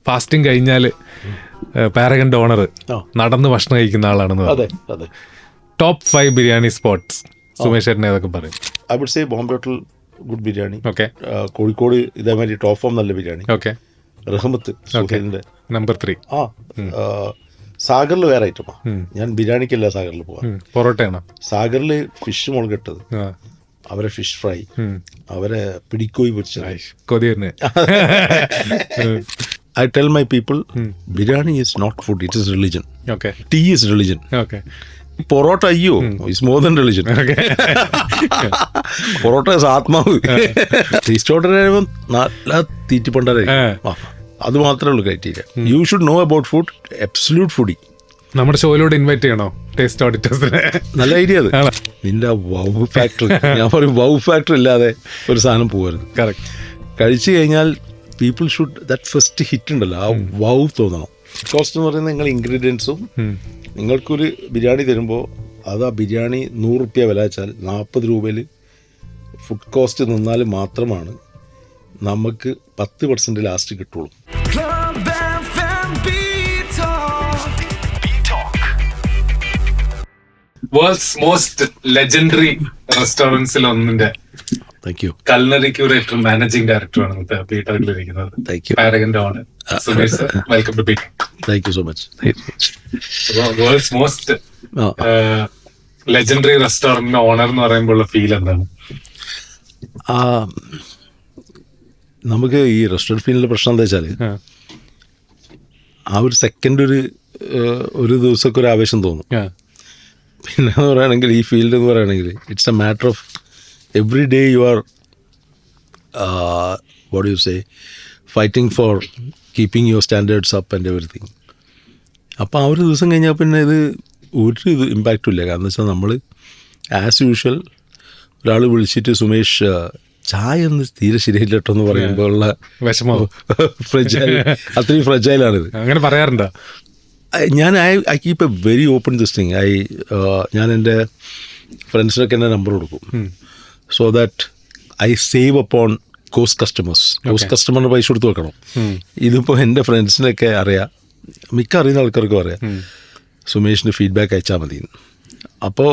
Fasting കഴിഞ്ഞാൽ പാരഗന്റെ owner നടന്ന് ഭക്ഷണം കഴിക്കുന്ന ആളാണെന്ന് അതെ അതെ. ടോപ്പ് 5 ബിരിയാണി സ്പോട്ട്സ് സുമേഷ് ചേട്ടനെ ഏതൊക്കെ പറയും? I would say Bombay hotel good biryani. Okay. Kozhikode ഇതേമാതിരി ടോപ്പ് ഫോം നല്ല ബിരിയാണി. ഓക്കെ. റഹ്മത്ത് സുഹൈലിന്റെ നമ്പർ 3. സാഗറിൽ വേറെ ഐറ്റമാ. ഞാൻ ബിരിയാണിക്കല്ല സാഗറിൽ പോവാ. പൊറോട്ടയാണോ? സാഗറിൽ ഫിഷ് മുളകിട്ടത്, അവരെ ഫിഷ് ഫ്രൈ, അവരെ പിടിക്കോയി പൊരിച്ചത്. കൊതി തന്നെ. I tell my people, biryani is not food, it is religion. Okay. Tea is religion. Okay. Parotta അയ്യോ is more than religion. Parotta is ആത്മാവ്. ടേസ്റ്റ് ഓർഡർ നല്ല തീറ്റിപ്പണ്ടായിരിക്കും. അത് മാത്രമേ ഉള്ളൂ criteria. You should know about food. Absolute foodie. നമ്മുടെ ഷോയിലൂടെ invite ചെയ്യണോ taste ഓഡിറ്റേഴ്സിനെ? നല്ല idea അത്. നിന്റെ വൗ ഫാക്ടറി, ഞാൻ പറയും വൗ ഫാക്ടറി ഇല്ലാതെ ഒരു സാധനം പോകരുത്. കറക്റ്റ്. കഴിച്ചു കഴിഞ്ഞാൽ people should that first hit ഉണ്ടല്ലോ, ആ വൗ തോന്നണം. കോസ്റ്റ് എന്ന് പറയുന്നത് നിങ്ങൾ ഇൻഗ്രീഡിയൻസും, നിങ്ങൾക്കൊരു ബിരിയാണി തരുമ്പോൾ അത് ആ ബിരിയാണി 100 രൂപ വില വെച്ചാൽ 40 രൂപയിൽ ഫുഡ് കോസ്റ്റ് നിന്നാൽ മാത്രമാണ് നമുക്ക് 10% ലാസ്റ്റ് കിട്ടുള്ളൂ. വേൾഡ്സ് മോസ്റ്റ് ലെജൻഡറി റെസ്റ്റോറൻറ്റ്സിൽ ഒന്നിന്റെ കൾനറി ക്യൂറേറ്റർ മാനേജിംഗ് ഡയറക്ടറാണ് പീറ്ററിലിരിക്കുന്നത്. പാരഗന്റെ owner Sumesh sir, welcome to Peter. Thank you so much. World's most legendary റെസ്റ്റോറന്റിന്റെ ഓണർ എന്ന് പറയുമ്പോൾ ഫീൽ എന്താണ്? നമുക്ക് ഈ റെസ്റ്റോറൻറ്റ് ഫീൽഡിൻ്റെ പ്രശ്നം എന്താ വെച്ചാൽ, ആ ഒരു സെക്കൻഡ് ഒരു ദിവസമൊക്കെ ഒരു ആവേശം തോന്നും. പിന്നെ എന്ന് പറയുകയാണെങ്കിൽ ഈ ഫീൽഡ് എന്ന് പറയുകയാണെങ്കിൽ it's A matter of every day you are what you say fighting four keeping your standards up and everything. അപ്പോൾ ആ ഒരു ദിവസം കഴിഞ്ഞാൽ പിന്നെ ഇത് ഒരു ഇമ്പാക്റ്റും ഇല്ല. കാരണം വെച്ചാൽ നമ്മൾ ആസ് യൂഷ്വൽ ഒരാൾ വിളിച്ചിട്ട് സുമേഷ് ചായ ഒന്ന് തീരെ ശരിയായില്ല കേട്ടോ എന്ന് പറയുമ്പോൾ ഉള്ള വിഷമോ ഫ്രജൈൽ, അത്രയും ഫ്രജൈലാണിത്. അങ്ങനെ പറയാറുണ്ടോ? ഞാൻ I keep a very open this thing. ഞാൻ എൻ്റെ ഫ്രണ്ട്സിനൊക്കെ എൻ്റെ നമ്പർ കൊടുക്കും. So that I save upon cost customers. Cost കസ്റ്റമറിന് പൈസ കൊടുത്ത് വെക്കണം. ഇതിപ്പോൾ എൻ്റെ ഫ്രണ്ട്സിനൊക്കെ അറിയാം, മിക്ക അറിയുന്ന ആൾക്കാർക്കും അറിയാം സുമേഷിന് ഫീഡ്ബാക്ക് അയച്ചാൽ മതി. അപ്പോൾ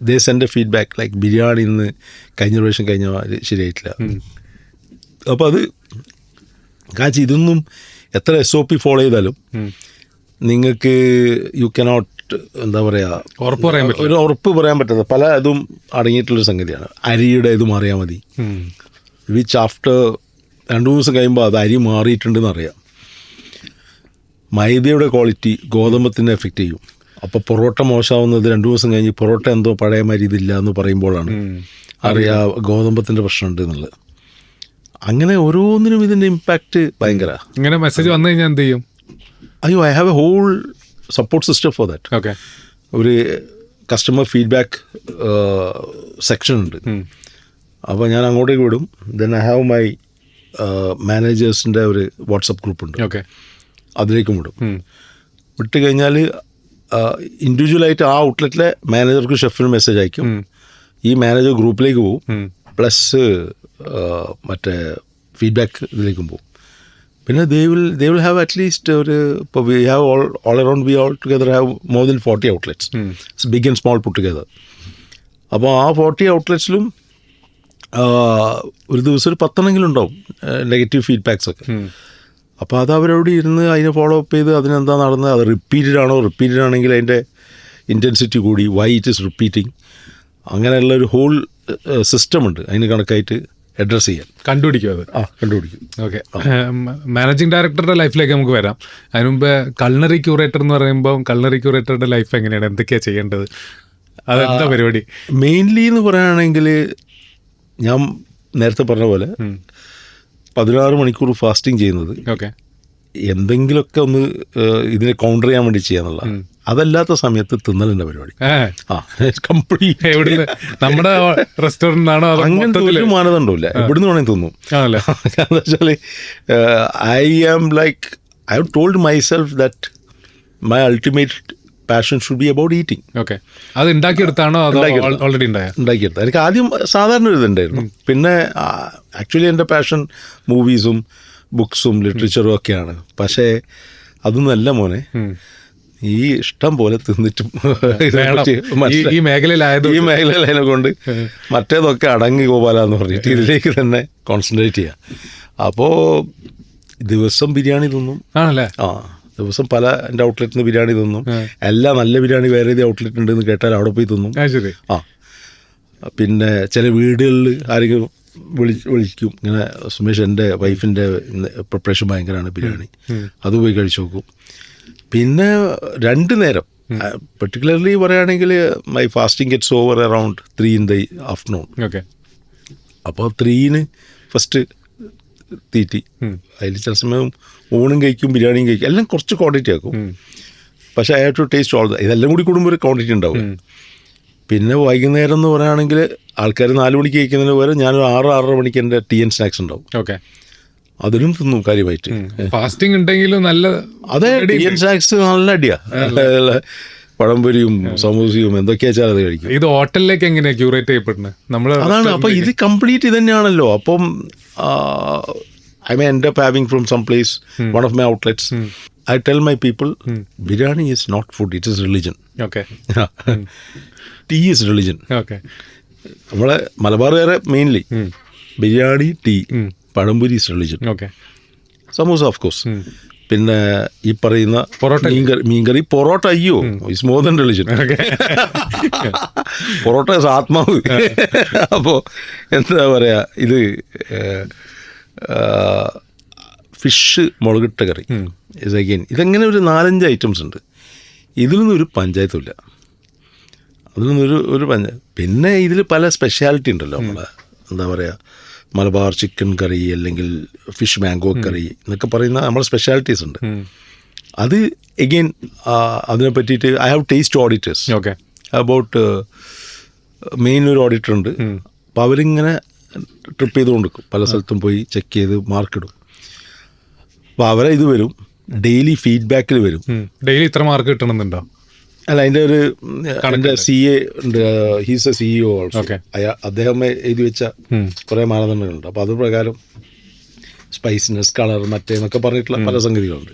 ദേ send A feedback like biryani ഇന്ന് കഴിഞ്ഞ പ്രാവശ്യം കഴിഞ്ഞ ശരിയായിട്ടില്ല. അപ്പോൾ അത് കാച്ചി ഇതൊന്നും എത്ര SOP ഫോളോ ചെയ്താലും നിങ്ങൾക്ക് യു കനോട്ട് എന്താ പറയുക, ഒരു ഉറപ്പ് പറയാൻ പറ്റാത്ത പല ഇതും അടങ്ങിയിട്ടുള്ളൊരു സംഗതിയാണ്. അരിയുടെ ഇത് മാറിയാൽ മതി, വിച്ച് ആഫ്റ്റർ 2 ദിവസം കഴിയുമ്പോൾ അത് അരി മാറിയിട്ടുണ്ടെന്ന് അറിയാം. മൈദയുടെ ക്വാളിറ്റി ഗോതമ്പത്തിനെ എഫക്റ്റ് ചെയ്യും. അപ്പോൾ പൊറോട്ട മോശമാവുന്നത് 2 ദിവസം കഴിഞ്ഞ് പൊറോട്ട എന്തോ പഴയ മാതിരി ഇതില്ല എന്ന് പറയുമ്പോഴാണ് അറിയാം ഗോതമ്പത്തിൻ്റെ പ്രശ്നമുണ്ട് എന്നുള്ളത്. അങ്ങനെ ഓരോന്നിനും ഇതിൻ്റെ ഇമ്പാക്റ്റ് ഭയങ്കര. ഇങ്ങനെ മെസ്സേജ് വന്നു കഴിഞ്ഞാൽ എന്ത് ചെയ്യും? അയ്യോ, I have a whole support system for that. Okay. ഒരു കസ്റ്റമർ ഫീഡ്ബാക്ക് സെക്ഷൻ ഉണ്ട്. അപ്പോൾ ഞാൻ അങ്ങോട്ടേക്ക് വിടും. ദെൻ ഐ ഹാവ് മൈ മാനേജേഴ്സിൻ്റെ ഒരു വാട്സപ്പ് ഗ്രൂപ്പ് ഉണ്ട്. ഓക്കെ. അതിലേക്കും വിടും. വിട്ട് കഴിഞ്ഞാൽ ഇൻഡിവിജ്വലായിട്ട് ആ ഔട്ട്ലെറ്റിലെ മാനേജർക്ക് ഷെഫിന് മെസ്സേജ് അയക്കും. ഈ മാനേജർ ഗ്രൂപ്പിലേക്ക് പോകും, പ്ലസ് മറ്റേ ഫീഡ്ബാക്ക് ഇതിലേക്കും പോകും. പിന്നെ they will have at least ഇപ്പോൾ we have all around we all together have more than 40 outlets. It's big and small put together. അപ്പോൾ ആ 40 outletsലും ഒരു ദിവസം ഒരു 10 ഉണ്ടാവും നെഗറ്റീവ് ഫീഡ്ബാക്സ് ഒക്കെ. അപ്പോൾ അത് അവരോട് ഇരുന്ന് അതിനെ ഫോളോ അപ്പ് ചെയ്ത് അതിനെന്താ നടന്നത്, അത് റിപ്പീറ്റഡ് ആണോ, റിപ്പീറ്റഡ് ആണെങ്കിൽ അതിൻ്റെ ഇൻറ്റൻസിറ്റി കൂടി, വൈ ഇറ്റ് ഈസ് റിപ്പീറ്റിംഗ്, അങ്ങനെയുള്ള ഒരു ഹോൾ സിസ്റ്റം ഉണ്ട് അതിന് കണക്കായിട്ട് അഡ്രസ്സ് ചെയ്യാൻ. കണ്ടുപിടിക്കും അത്. കണ്ടുപിടിക്കും. ഓക്കെ. മാനേജിംഗ് ഡയറക്ടറുടെ ലൈഫിലേക്ക് നമുക്ക് വരാം. അതിന് മുമ്പ് കൾനറി ക്യൂറേറ്റർ എന്ന് പറയുമ്പോൾ കൾനറി ക്യൂറേറ്ററുടെ ലൈഫ് എങ്ങനെയാണ്, എന്തൊക്കെയാണ് ചെയ്യേണ്ടത്, അതെന്താ പരിപാടി? മെയിൻലി എന്ന് പറയുകയാണെങ്കിൽ ഞാൻ നേരത്തെ പറഞ്ഞ പോലെ 16 മണിക്കൂർ ഫാസ്റ്റിംഗ് ചെയ്യുന്നത് എന്തെങ്കിലുമൊക്കെ ഒന്ന് ഇതിനെ കൗണ്ടർ ചെയ്യാൻ വേണ്ടി ചെയ്യാന്നുള്ള. അതല്ലാത്ത സമയത്ത് തിന്നലിൻ്റെ പരിപാടി. കംപ്ലീറ്റ് നമ്മുടെ റെസ്റ്റോറൻ്റ് ആണോ? അങ്ങനത്തെ ഒരു മാനദണ്ഡമില്ല, എവിടുന്ന് വേണമെങ്കിൽ തിന്നും. എന്താ വെച്ചാൽ I am like I have told myself that my ultimate passion should be about eating. Okay. അത് ഉണ്ടാക്കിയെടുത്താണോ? ഓൾറെഡി ഉണ്ടാക്കിയെടുത്ത. എനിക്ക് ആദ്യം സാധാരണ ഒരു ഇതുണ്ടായിരുന്നു. പിന്നെ ആക്ച്വലി എൻ്റെ പാഷൻ മൂവീസും ബുക്സും ലിറ്ററേച്ചറും ഒക്കെയാണ്. പക്ഷേ അതൊന്നല്ല മോനെ, ഈ ഇഷ്ടം പോലെ തിന്നിട്ടും ഈ മേഖലയിലായതിനെ കൊണ്ട് മറ്റേതൊക്കെ അടങ്ങി ഗോപാലെന്ന് പറഞ്ഞിട്ട് ഇതിലേക്ക് തന്നെ കോൺസെൻട്രേറ്റ് ചെയ്യാം. അപ്പോൾ ദിവസം ബിരിയാണി തിന്നും. ആണല്ലേ? ദിവസം പല എൻ്റെ ഔട്ട്ലെറ്റിൽ നിന്ന് ബിരിയാണി തിന്നും. എല്ലാം നല്ല ബിരിയാണി വേറെ ഏത് ഔട്ട്ലെറ്റ് ഉണ്ടെന്ന് കേട്ടാൽ അവിടെ പോയി തിന്നും. പിന്നെ ചില വീടുകളിൽ ആരെങ്കിലും വിളിക്കും, ഇങ്ങനെ സുമേഷ് എൻ്റെ വൈഫിൻ്റെ പ്രിപ്പറേഷൻ ഭയങ്കരമാണ് ബിരിയാണി, അത് പോയി കഴിച്ചു നോക്കും. പിന്നെ 2 നേരം പെർട്ടിക്കുലർലി പറയുകയാണെങ്കിൽ my fasting gets over around 3 in the afternoon. അപ്പോൾ 3 ഫസ്റ്റ് തീറ്റി, അതിൽ ചില സമയം ഊണും കഴിക്കും ബിരിയാണിയും കഴിക്കും, എല്ലാം കുറച്ച് ക്വാണ്ടിറ്റി ആക്കും. പക്ഷേ I have to taste all ഇതെല്ലാം കൂടി കൂടുമ്പോൾ ഒരു ക്വാണ്ടിറ്റി ഉണ്ടാവും. പിന്നെ വൈകുന്നേരം എന്ന് പറയുകയാണെങ്കിൽ ആൾക്കാർ 4 മണിക്ക് കഴിക്കുന്നതിന് പകരം ഞാനൊരു 6-6:30 മണിക്ക് എൻ്റെ ടീ ആൻഡ് സ്നാക്സ് ഉണ്ടാവും. അതിലും തിന്നും കാര്യമായിട്ട്. ഫാസ്റ്റിംഗ് ഉണ്ടെങ്കിലും നല്ല, അതെ, ടീ ആൻഡ് സ്നാക്സ് നല്ല അടിയാ. പഴംപൊരിയും സമൂസയും എന്തൊക്കെയാ വെച്ചാൽ അത് കഴിക്കും. ഇത് ഹോട്ടലിലേക്ക് എങ്ങനെയാണ് ക്യൂറേറ്റ് ചെയ്യപ്പെടുന്നത്? അതാണ്. അപ്പം ഇത് കംപ്ലീറ്റ് ഇത് തന്നെയാണല്ലോ. അപ്പം I may end up having from some place, one of my outlets. I tell my people, biryani is not food, it is religion. Tea is religion. നമ്മളെ മലബാറുകാരെ mainly biryani, tea, pazhampori is religion. Samosa of course. പിന്നെ ഈ പറയുന്ന മീൻകറി, പൊറോട്ട, അയ്യോ, is more than religion. Parotta ആത്മാവ്. അപ്പോൾ എന്താ പറയുക, ഇത് ഫിഷ് മുളകിട്ട കറി ഇസ് അഗെയിൻ, ഇതങ്ങനെ ഒരു 4-5 ഐറ്റംസ് ഉണ്ട്. ഇതിലൊന്നും ഒരു പഞ്ചായത്തുമില്ല, അതിലൊന്നും ഒരു പഞ്ചായത്ത്. പിന്നെ ഇതിൽ പല സ്പെഷ്യാലിറ്റി ഉണ്ടല്ലോ. നമ്മളെ എന്താ പറയുക, മലബാർ ചിക്കൻ കറി അല്ലെങ്കിൽ ഫിഷ് മാംഗോ കറി എന്നൊക്കെ പറയുന്ന നമ്മളെ സ്പെഷ്യാലിറ്റീസ് ഉണ്ട്. അത് എഗെയിൻ അതിനെ പറ്റിയിട്ട് I have taste auditors. About main ഒരു ഓഡിറ്റർ ഉണ്ട്. അപ്പോൾ അവരിങ്ങനെ ട്രിപ്പ് ചെയ്തുകൊണ്ട് പല സ്ഥലത്തും പോയി ചെക്ക് ചെയ്ത് മാർക്കിടും. അപ്പോൾ അവരെ ഇത് വരും, ഡെയിലി ഫീഡ്ബാക്കിൽ വരും. ഡെയിലി ഇത്ര മാർക്ക് കിട്ടണമെന്നുണ്ടോ? അല്ല, അതിൻ്റെ ഒരു എൻ്റെ CA ഉണ്ട്, ഹീസ് എ CEO ഓൾസോ. അദ്ദേഹം എഴുതി വെച്ച കുറേ മാനദണ്ഡങ്ങളുണ്ട്. അപ്പോൾ അത് പ്രകാരം സ്പൈസിനെസ്, കളർ, മറ്റേന്നൊക്കെ പറഞ്ഞിട്ടുള്ള പല സംഗതികളുണ്ട്.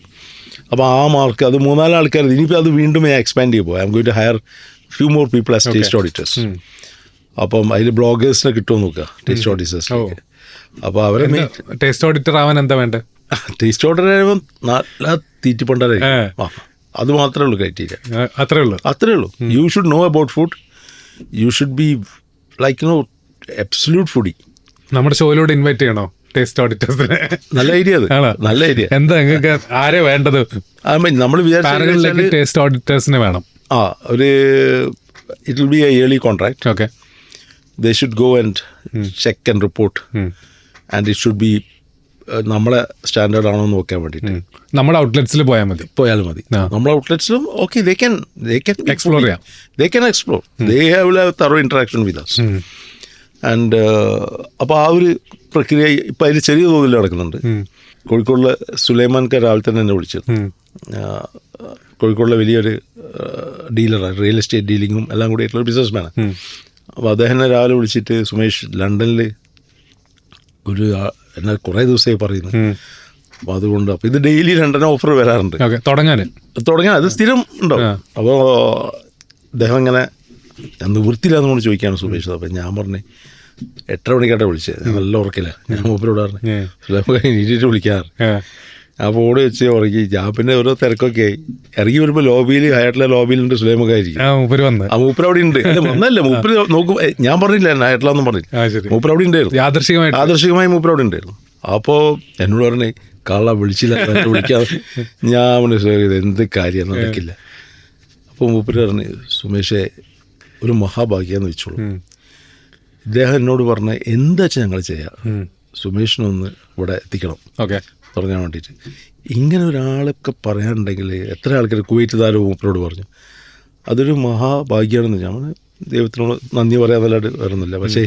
അപ്പോൾ ആ മാർക്ക് അത് 3-4 ആൾക്കാർ, ഇനിയിപ്പോൾ അത് വീണ്ടും എക്സ്പാൻഡ് ചെയ്യുമ്പോൾ I'm going to hire few more people as taste auditors. അപ്പം അതിൽ ബ്ലോഗേഴ്സിനെ കിട്ടുമെന്ന് നോക്കുക, ടേസ്റ്റ് ഓഡിറ്റേഴ്സിലേക്ക്. അപ്പോൾ അവരെ ടേസ്റ്റ് ഓഡിറ്റർ ആവാൻ എന്താ വേണ്ടത്? ടേസ്റ്റ് ഓഡിറ്റർ ആകുമ്പോൾ നല്ല തീറ്റിപ്പണ്ടായിരിക്കും. അത് മാത്രമേ ഉള്ളൂ ക്രൈറ്റീരിയ. അത്രേ ഉള്ളൂ. You should know about food, you should be like absolute foodie. നമ്മുടെ ഷോയിലൂടെ ഇൻവൈറ്റ് ചെയ്യണോ ടേസ്റ്റ് ഓഡിറ്റേഴ്സിനെ? നല്ല ഐഡിയ അത്, നല്ല ഐഡിയ. എന്താ നിങ്ങൾക്ക് ആരെ വേണ്ടത്? നമ്മൾ വിചാരിച്ച ടേസ്റ്റ് ഓഡിറ്റേഴ്സിനെ വേണം. ഒരു it will be A yearly contract. They should go and check and report, and it should be നമ്മളെ സ്റ്റാൻഡേർഡ് ആണോ എന്ന് നോക്കാൻ വേണ്ടിയിട്ട് നമ്മുടെ ഔട്ട്ലെറ്റ്സിൽ പോയാലും മതി. നമ്മുടെ ഔട്ട്ലെറ്റ്സിലും ഓക്കെ, they can എക്സ്പ്ലോർ ചെയ്യാം. They can explore. They will have thorough interaction with us. And അപ്പോൾ ആ ഒരു പ്രക്രിയ ഇപ്പം അതിൽ ചെറിയ തോതിൽ നടക്കുന്നുണ്ട്. കോഴിക്കോടിലെ സുലൈമാൻക്ക് രാവിലെ തന്നെ എന്നെ വിളിച്ചത്. കോഴിക്കോടിലെ വലിയൊരു ഡീലറാണ്, റിയൽ എസ്റ്റേറ്റ് ഡീലിങ്ങും എല്ലാം കൂടി ആയിട്ടുള്ള ബിസിനസ് മാനാണ്. അപ്പോൾ അദ്ദേഹം രാവിലെ വിളിച്ചിട്ട്, സുമേഷ്, ലണ്ടനിൽ ഒരു എന്നെ കുറേ ദിവസമായി പറയുന്നു. അപ്പോൾ അതുകൊണ്ട് അപ്പോൾ ഇത് ഡെയിലി 2 ഓഫർ വരാറുണ്ട് തുടങ്ങാൻ. അത് സ്ഥിരം ഉണ്ടാവും. അപ്പോൾ അദ്ദേഹം ഇങ്ങനെ നിവൃത്തിയില്ലാന്ന് കൊണ്ട് ചോദിക്കുകയാണ് സുമേഷ്. അപ്പം ഞാൻ പറഞ്ഞു 8:30 മണിക്കാട്ടെ വിളിച്ചത്, ഞാൻ നല്ല ഉറക്കില്ല. ഞാൻ മൂപ്പരോട് പറഞ്ഞു നീട്ടിട്ട് വിളിക്കാറ്. ആ ഫോൺ വെച്ച് ഉറക്കി. ഞാൻ പിന്നെ ഓരോ തിരക്കൊക്കെ ആയി ഇറങ്ങി വരുമ്പോൾ ലോബിയിൽ, ഹയറ്റിലെ ലോബിയിലുണ്ട് സുലൈമക്കായിരിക്കും. ആ മൂപ്പർ അവിടെ ഉണ്ട്. ഒന്നല്ല, മൂപ്പര് നോക്കും. ഞാൻ പറഞ്ഞില്ല ഹയറ്റിലാന്നും പറഞ്ഞില്ല, മൂപ്പർ അവിടെ ഉണ്ടായിരുന്നു. യാദർശികമായി മൂപ്പർ അവിടെ ഉണ്ടായിരുന്നു. അപ്പോൾ എന്നോട് പറഞ്ഞേ, കള്ള വിളിച്ചില്ല, വിളിക്കാതെ. ഞാൻ മനസ്സിലാക്കിയത് എന്ത് കാര്യം നടക്കില്ല. അപ്പോൾ മൂപ്പര് പറഞ്ഞു, സുമേഷേ, ഒരു മഹാഭാഗ്യാന്ന് വെച്ചോളൂ. ഇദ്ദേഹം എന്നോട് പറഞ്ഞ എന്താ വെച്ചാൽ ഞങ്ങൾ ചെയ്യാം, സുമേഷിനൊന്ന് ഇവിടെ എത്തിക്കണം തുടങ്ങാൻ വേണ്ടിയിട്ട്. ഇങ്ങനെ ഒരാളൊക്കെ പറയാനുണ്ടെങ്കിൽ എത്ര ആൾക്കാർ, കുവൈറ്റ് താരം മൂപ്പരോട് പറഞ്ഞു. അതൊരു മഹാഭാഗ്യമാണെന്ന്. ഞാൻ ദൈവത്തിനോട് നന്ദി പറയാന്നല്ലാണ്ട് വരുന്നില്ല. പക്ഷേ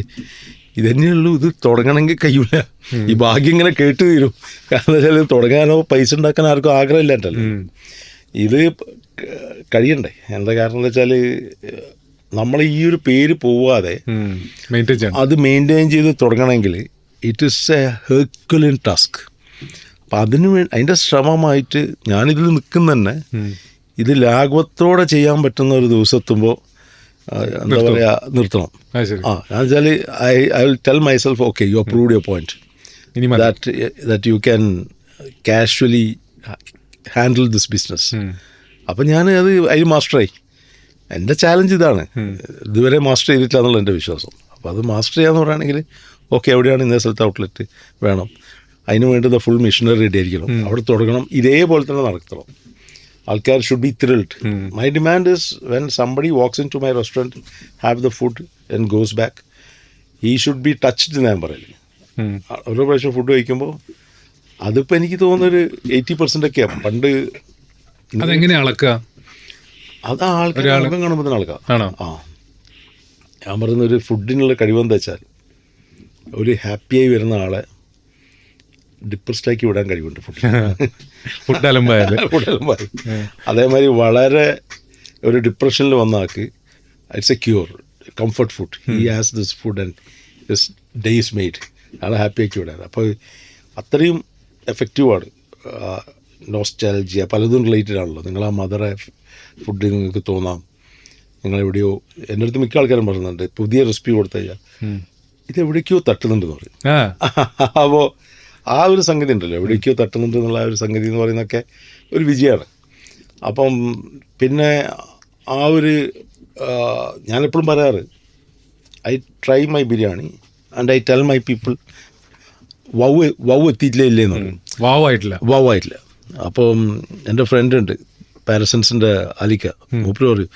ഇതന്നെയുള്ളൂ, ഇത് തുടങ്ങണമെങ്കിൽ കഴിയില്ല. ഈ ഭാഗ്യം ഇങ്ങനെ കേട്ട് തീരും. കാരണം വെച്ചാൽ തുടങ്ങാനോ പൈസ ഉണ്ടാക്കാൻ ആർക്കും ആഗ്രഹമില്ലാണ്ടല്ലോ. ഇത് കഴിയണ്ടേ. എന്താ കാരണം എന്താ വെച്ചാൽ നമ്മൾ ഈ ഒരു പേര് പോവാതെ അത് മെയിൻറ്റെയിൻ ചെയ്ത് തുടങ്ങണമെങ്കിൽ ഇറ്റ് ഈസ് എ ഹെർക്കുലിൻ ടാസ്ക്. അപ്പം അതിൻ്റെ ശ്രമമായിട്ട് ഞാനിതിൽ നിൽക്കുന്ന തന്നെ ഇത് ലാഘവത്തോടെ ചെയ്യാൻ പറ്റുന്ന ഒരു ദിവസമെത്തുമ്പോൾ എന്താ പറയുക നിർത്തണം. ഞാൻ വെച്ചാൽ I will tell myself okay you approved your point that you can casually handle this business. അപ്പം ഞാൻ അത് അതിൽ മാസ്റ്ററായി. എൻ്റെ ചാലഞ്ച് ഇതാണ്, ഇതുവരെ മാസ്റ്റർ ചെയ്തിട്ടില്ല എന്നുള്ള എൻ്റെ വിശ്വാസം. അപ്പോൾ അത് മാസ്റ്റർ ചെയ്യാന്ന് പറയുകയാണെങ്കിൽ ഓക്കെ എവിടെയാണ് ഇന്നേ സ്ഥലത്ത് ഔട്ട്ലെറ്റ് വേണം, അതിന് വേണ്ടുന്ന ഫുൾ മെഷീനറി റെഡി ആയിരിക്കണം, അവിടെ തുടങ്ങണം, ഇതേപോലെ തന്നെ നടക്കണം. ആൾക്കാർ should be thrilled. My demand is when somebody walks into my restaurant, have the food and goes back, he should be touched ഞാൻ പറയല്. ഓരോ പ്രാവശ്യം ഫുഡ് കഴിക്കുമ്പോൾ അതിപ്പോൾ എനിക്ക് തോന്നുന്നൊരു 80% ഒക്കെയാണ്. പണ്ട് അതെങ്ങനെയാണ് അളക്കുക? അത് ആൾക്കാർ കാണുമ്പോൾ തന്നെ ആൾക്കാർ ഞാൻ പറയുന്ന ഒരു ഫുഡിനുള്ള കഴിവെന്താ വെച്ചാൽ ഒരു ഹാപ്പിയായി വരുന്ന ആളെ ഡിപ്രസ്ഡാക്കി വിടാൻ കഴിവുണ്ട് ഫുഡ് അലമ്പായി. അതേമാതിരി വളരെ ഒരു ഡിപ്രഷനിൽ വന്ന ആൾക്ക് it's a cure, comfort food. He has this food and this days made, ആളെ ഹാപ്പിയാക്കി വിടാൻ. അപ്പോൾ അത്രയും എഫക്റ്റീവാണ്. നോസ്റ്റാൾജിയ പലതും റിലേറ്റഡ് ആണല്ലോ. നിങ്ങൾ ആ മദറെ ഫുഡ് നിങ്ങൾക്ക് തോന്നാം, നിങ്ങളെവിടെയോ, എൻ്റെ അടുത്ത് മിക്ക ആൾക്കാരും പറയുന്നുണ്ട് പുതിയ റെസിപ്പി കൊടുത്തു കഴിഞ്ഞാൽ ഇതെവിടേക്കോ തട്ടുന്നുണ്ടെന്ന് പറയും. അപ്പോൾ ആ ഒരു സംഗതി ഉണ്ടല്ലോ, എവിടേക്കോ തട്ടുന്നുണ്ട് എന്നുള്ള ആ ഒരു സംഗതി എന്ന് പറയുന്നതൊക്കെ ഒരു വിജയമാണ്. അപ്പം പിന്നെ ആ ഒരു ഞാനെപ്പോഴും പറയാറ് I try my biryani and I tell my people wow എത്തിയിട്ടില്ല ഇല്ലേന്ന് പറയും. വൗ ആയിട്ടില്ല. അപ്പം എൻ്റെ ഫ്രണ്ട് ഉണ്ട് പാരസൻസിൻ്റെ അലിക്ക, മൂപ്പര് പറയും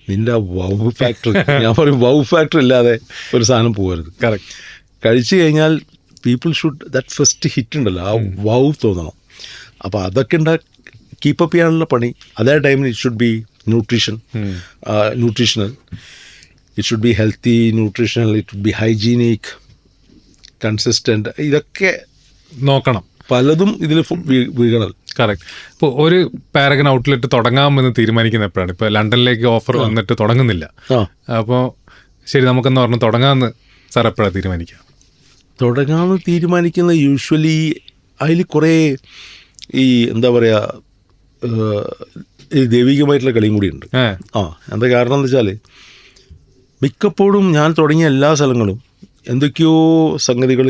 നിൻ്റെ വൗ ഫാക്ടറി. ഞാൻ പറയും വൗ ഫാക്ടറി ഇല്ലാതെ ഒരു സാധനം പോകരുത്. കഴിച്ചു കഴിഞ്ഞാൽ people should that first hit ഉണ്ടല്ലോ, ആ വൗ തോന്നണം. അപ്പോൾ അതൊക്കെ കീപ്പപ്പ് ചെയ്യാനുള്ള പണി. അതേ ടൈമിൽ it should be nutritional, it should be healthy, nutritional, it should be hygienic, consistent. ഇതൊക്കെ നോക്കണം. പലതും ഇതിൽ വീഴണം. കറക്റ്റ്. ഇപ്പോൾ ഒരു പാരഗൺ ഔട്ട്ലെറ്റ് തുടങ്ങാമെന്ന് തീരുമാനിക്കുന്ന എപ്പോഴാണ്? ഇപ്പോൾ ലണ്ടനിലേക്ക് ഓഫർ വന്നിട്ട് തുടങ്ങുന്നില്ല. അപ്പോൾ ശരി നമുക്കെന്ന് പറഞ്ഞു തുടങ്ങാമെന്ന് സാർ എപ്പോഴാണ് തീരുമാനിക്കുക? തുടങ്ങാമെന്ന് തീരുമാനിക്കുന്ന യൂഷ്വലി അതിൽ കുറേ ഈ എന്താ പറയുക ഈ ദൈവികമായിട്ടുള്ള കളിയും കൂടിയുണ്ട്. എന്താ കാരണം എന്ന് വെച്ചാൽ മിക്കപ്പോഴും ഞാൻ തുടങ്ങിയ എല്ലാ സ്ഥലങ്ങളും എന്തൊക്കെയോ സംഗതികൾ